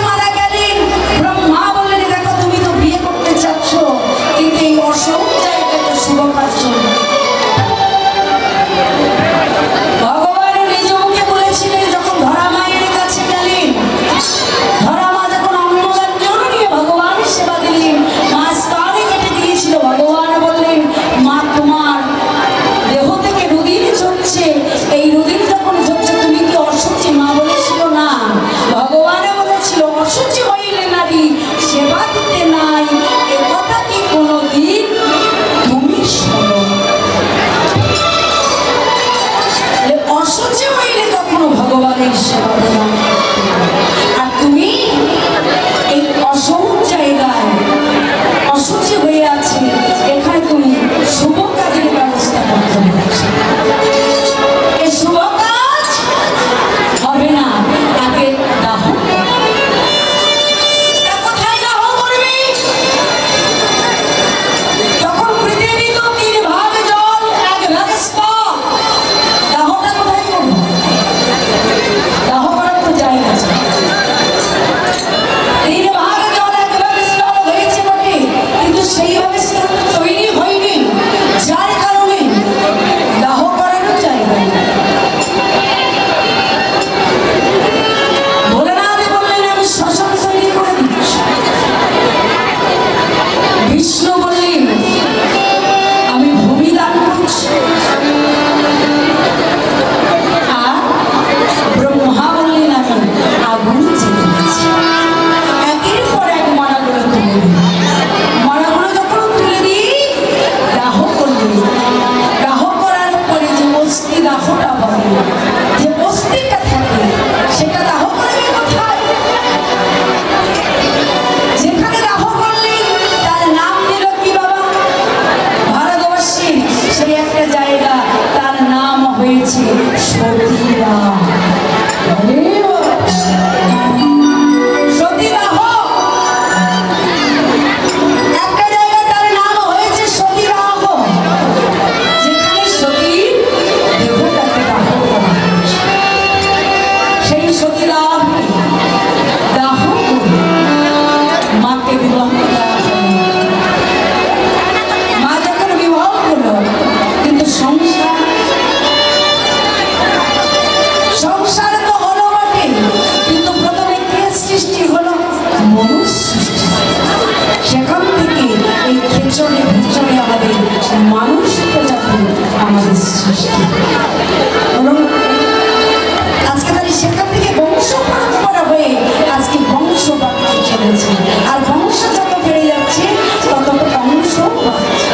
করেছে। আর বংশ যত বেড়ে যাচ্ছে তত বংশ বাড়ছে।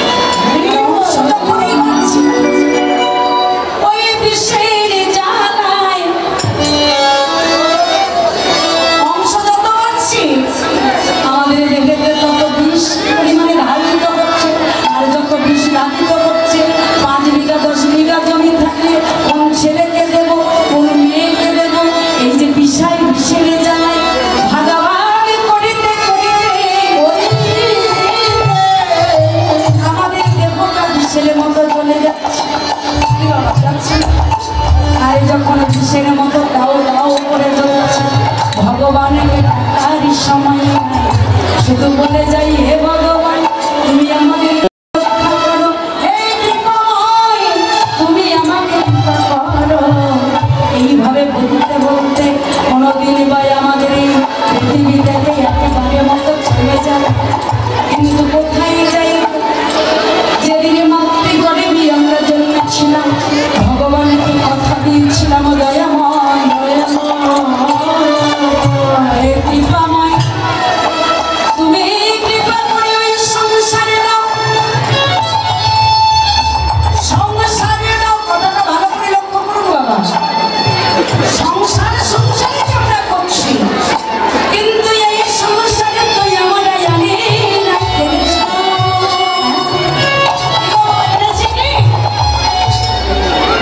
বংশ যখনই বাড়ছে ওই বিষের জ্বালায় বংশ যত বাড়ছে আমাদের দেহেতে তত বিষ পরিমাণে ধারিত হচ্ছে। আর যত বিষ ধারিত হচ্ছে 5 বিঘা 10 বিঘা জমি থাকলে কোন ছেলেকে দেব, কোন মেয়েকে দেব, এই যে বিষয় বিষের জ্বালায় ভাগাভাগ করিতে করিতে আমাদের দেহটা বিষের মতো চলে যাচ্ছে। আর যখন বিষের মতো দাও দাও করে চলছে ভগবানকে ডাকারই সময় নাই, শুধু বলে যাই হে ভগবান তুমি আমাদের রক্ষা করো, হে কৃপাময় তুমি আমাকে রক্ষা করো। এইভাবে বলতে বলতে কোনোদিন ভাই আমাদের এই পৃথিবী থেকে একেবারে মতো চলে যায়। কিন্তু কোথায় যাই, যেদিন মাতৃগর্ভে আমরা জন্মেছিলাম ভগবানকে কথা দিয়েছিলাম দয়াময় হে কৃপাময় তুমি কৃপা করে ওই সংসারে দাও, সংসারে দাও। কথাটা ভালো করে লক্ষ্য করুন বাবা, সংসারে সংসারে আমরা করছি কিন্তু এই সংসারে তো আমরা জানি না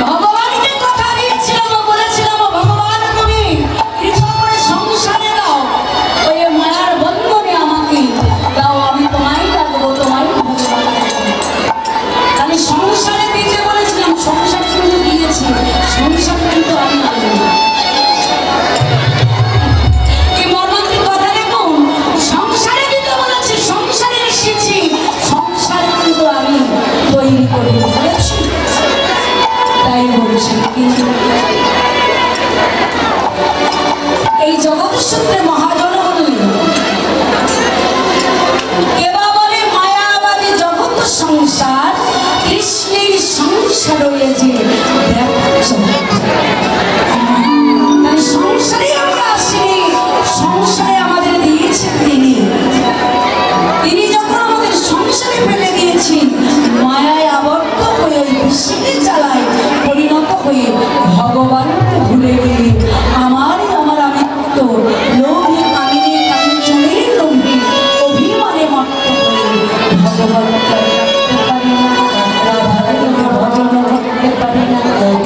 ভগবানকে কথা দিয়েছিলাম, বলেছিলাম ভগবান তুমি কৃপা করে সংসারে দাও, ওই মায়ার বন্ধনে আমাকে দাও, আমি তোমায় ডাকবো, তোমায় ভগবান। আমি সংসারে দিতে বলেছিলাম, সংসার কিন্তু দিয়েছি, সংসার কিন্তু আমি আনবো না। কি মর্মান্তিক কথা দেখুন, সংসারে দিতে বলেছি, সংসারে এসেছি, সংসার কিন্তু আমি তৈরি করে বলেছি। তাই বলছি এই জগৎ সূত্রে মহাজনমণ্ডলী কেবা বলে মায়াবাদী জগৎ সংসার কৃষ্ণের সংসার রয়েছে তাই সংসারে আমরা আসিনি, সংসারে আমাদের দিয়েছেন তিনি। তিনি যখন আমাদের সংসারে ফেলে দিয়েছেন মায়ায় আবদ্ধ হয়ে ওই বিষের জ্বালায় পরিণত হয়ে ভগবানকে ভুলে গিয়ে আমার আমিত্ব লোভে কামিনী কাঞ্চনের লোভে অভিমানে মত্ত হয়ে ভগবানকে ডাকতে পারি না, রাধাকে ভজন করতে পারি না,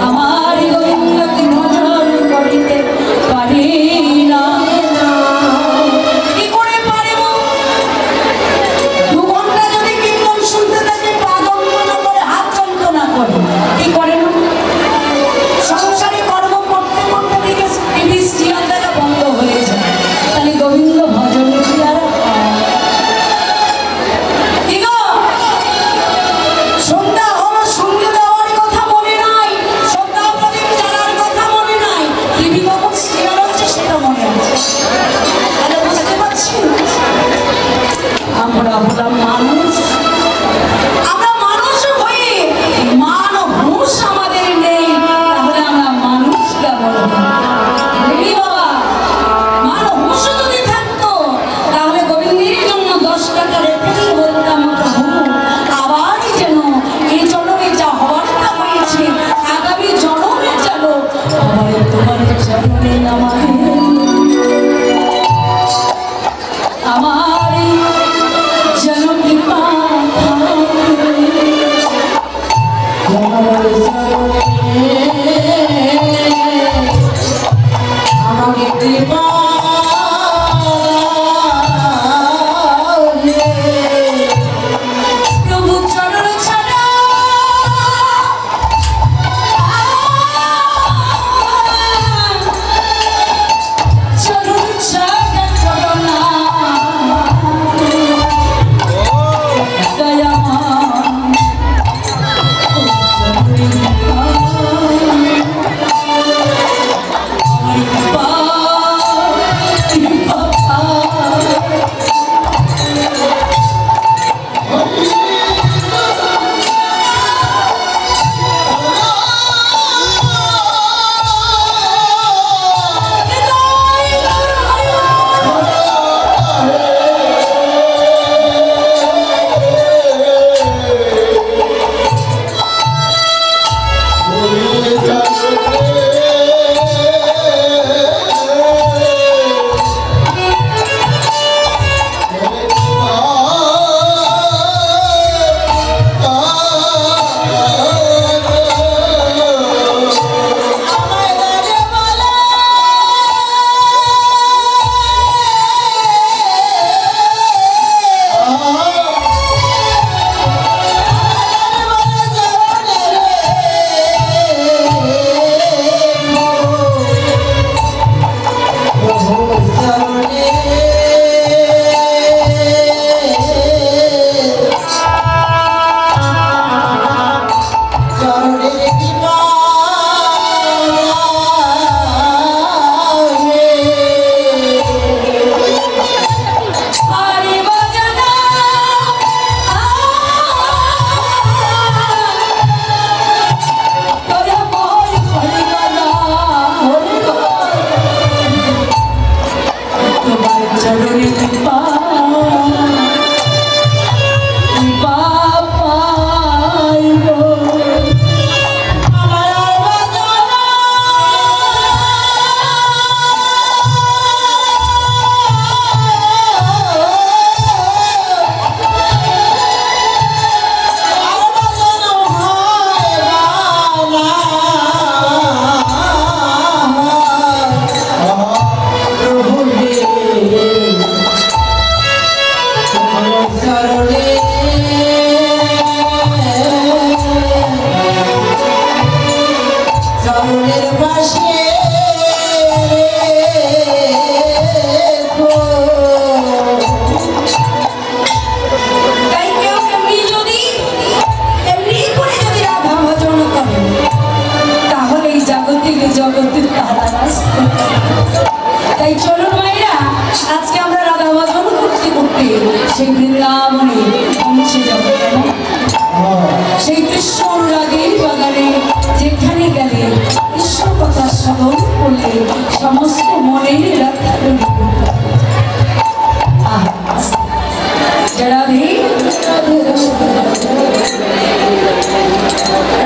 আমার গোবিন্দকে ভজন করিতে পারি না। কি করে পারিব? 2 ঘন্টা যদি কীর্তন শুনতে থাকে পা যন্ত্রণা করে, হাত যন্ত্রণা করে, কি করে না? সংসারে কর্ম করতে করতে দিকে টিভি সিরিয়াল দেখা বন্ধ হয়ে যায়, তাহলে গোবিন্দ ভজন কি আর কি গো? সন্ধ্যা হলো, সন্ধ্যে দেওয়ার কথা মনে নাই, সন্ধ্যা প্রদীপ জ্বালার কথা মনে নাই, টিভি কখন সিরিয়াল হচ্ছে সেটা মনে আছে। তাহলে বুঝতে পারছি আমরা হলাম মানুষ, আমরা মানুষ হয়ে মান হুঁশ আমাদের নেই, তাহলে আমরা মানুষ কেমন? বাবা মান হুঁশ যদি থাকতো তাহলে গোবিন্দের জন্য 10 টাকা রেখে দিয়ে বলতাম প্রভু আবার যেন এই জন্মে যা হওয়ার তা হয়েছে, আগামী জন্মে যেন আবার তোমার চরণে নামাবে আমার যেন কৃপা আমাকে কৃপা প্রভু চরণ ছাড়া চরণ ছাড়া চরণ তাই চলুন মায়েরা, আজকে আমরা রাধা ভজন করতে করতে সেই বৃন্দাবনে পৌঁছে যাব। সেই কৃষ্ণ অনুরাগের বাগানে যেখানে গেলে কৃষ্ণ কথা স্মরণ করলে সমস্ত মনের ব্যথা দূর করতে। রাধে রাধে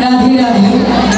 রাধে রাধে।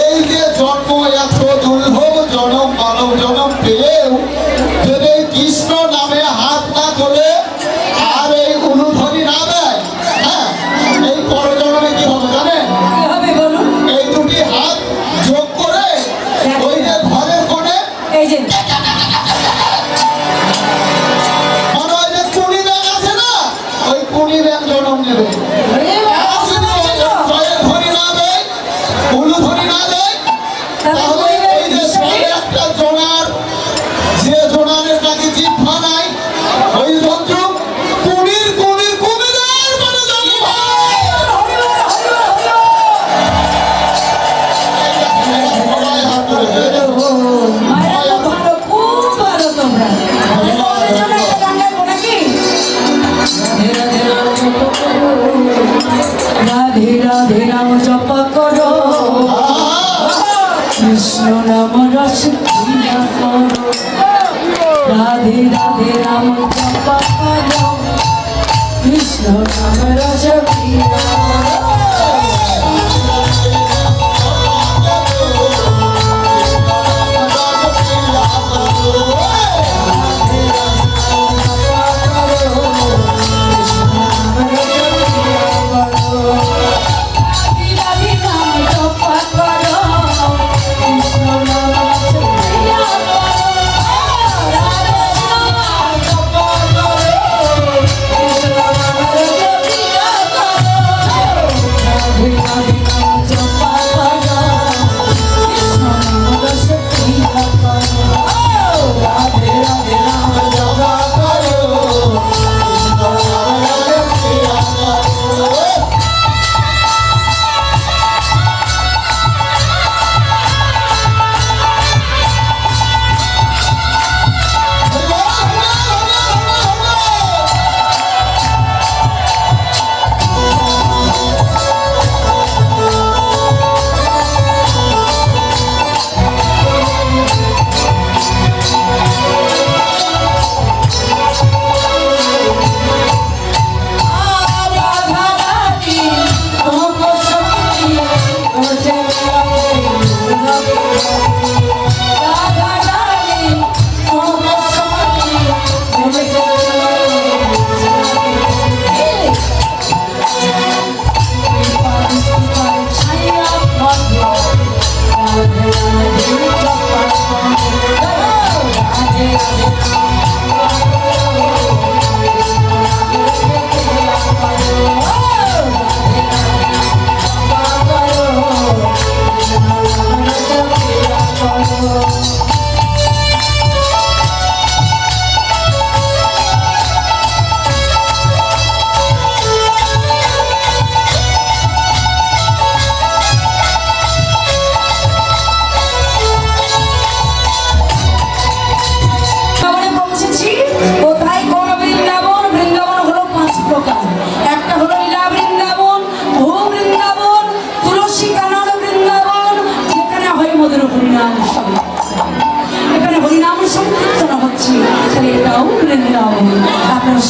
এই যে জন্ম এত দুর্লভ জনম মানব জনম পেয়েও যদি কৃষ্ণ নামে হাত না তোলে আর এই উলুধ্বনি না দেয়, হ্যাঁ, এই পরজন্মে কি হবে জানেন? কি হবে বলুন? এই দুটি হাত যোগ করে ওই যে ঘরের কোণে এই যে মানে ওই যে কুড়ি ব্যাগ আছে না, ওই কুড়ি ব্যাগ জন্ম নেবে। ধ্বনি না দেয়, উলুধ্বনি না দেয়, তাহলে এই যে একটা জোনার, যে জোনারের নাকি জিহ্বা নাই, ওই জন্তু কুড়ির কুড়ির কুমিরের মানে জন্ম হয়। সবাই হাত তুলে মায়েরা তো ভালো, খুব ভালো তোমরা। তোমাদের জন্য একটা গান গাইবো নাকি? রাধে রাধে রাম জপ করো, কৃষ্ণ নাম রস ক্রিয়া করো। রাধে রাধে রাম জপ করো, কৃষ্ণ নাম রস ক্রিয়া করো।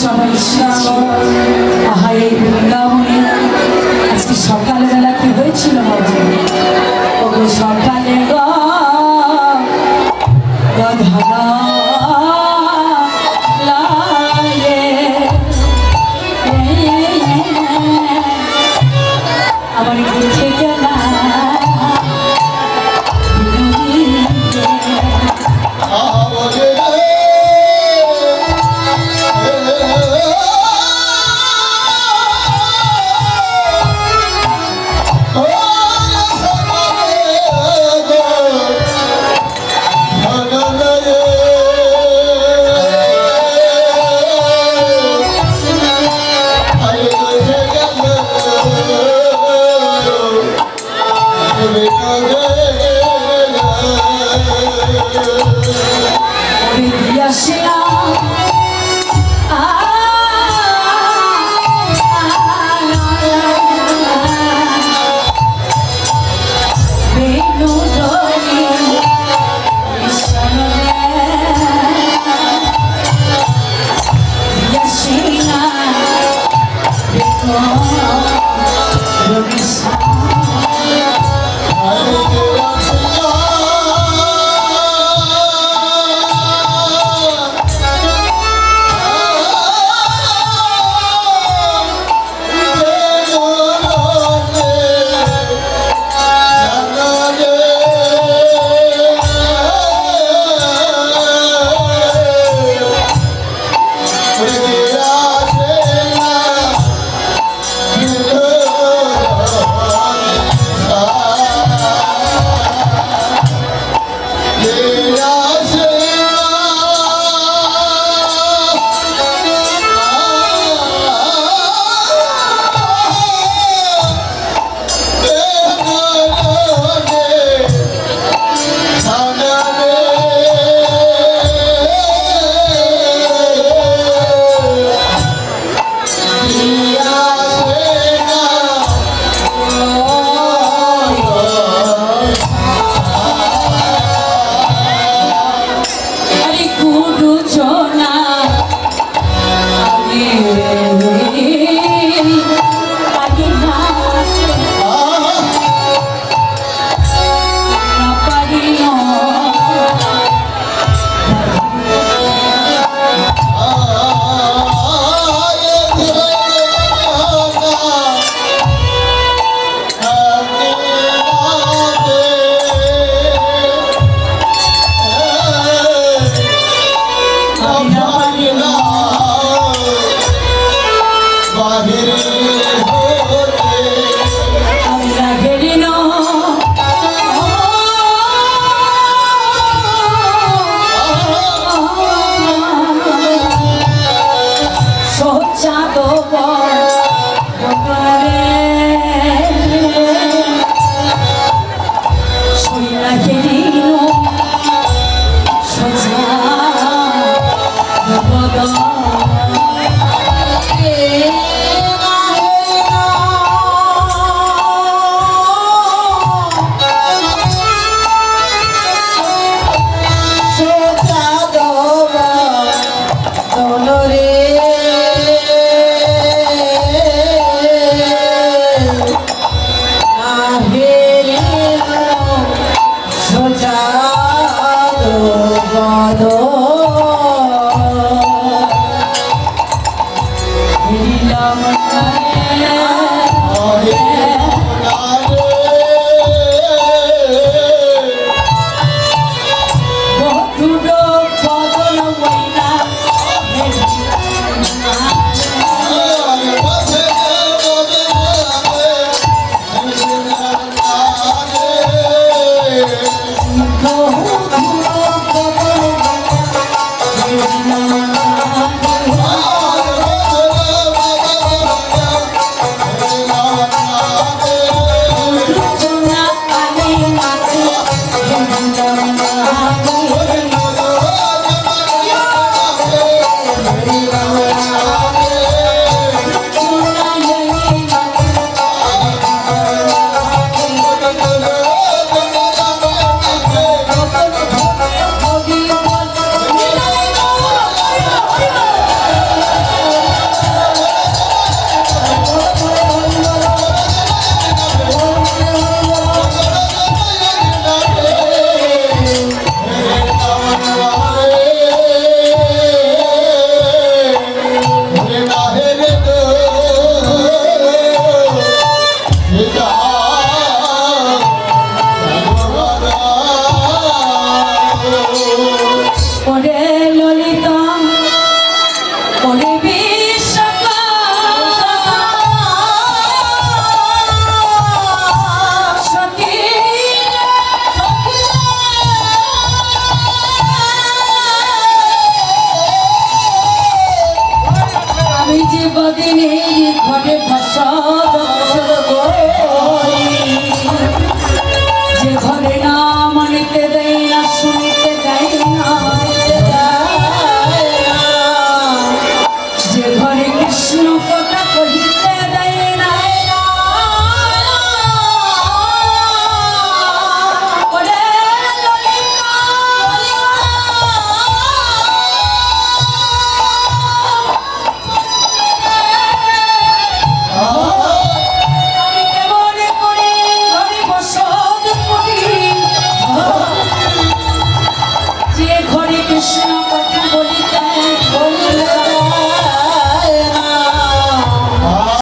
সবাই আহা এই বৃন্দাবনে আজকে সকালবেলা কি হয়েছিল ওগো সকালে গধা আমার বুঝে গেলা Hare যে ঘরে কৃষ্ণ কথা কহিতে দেয়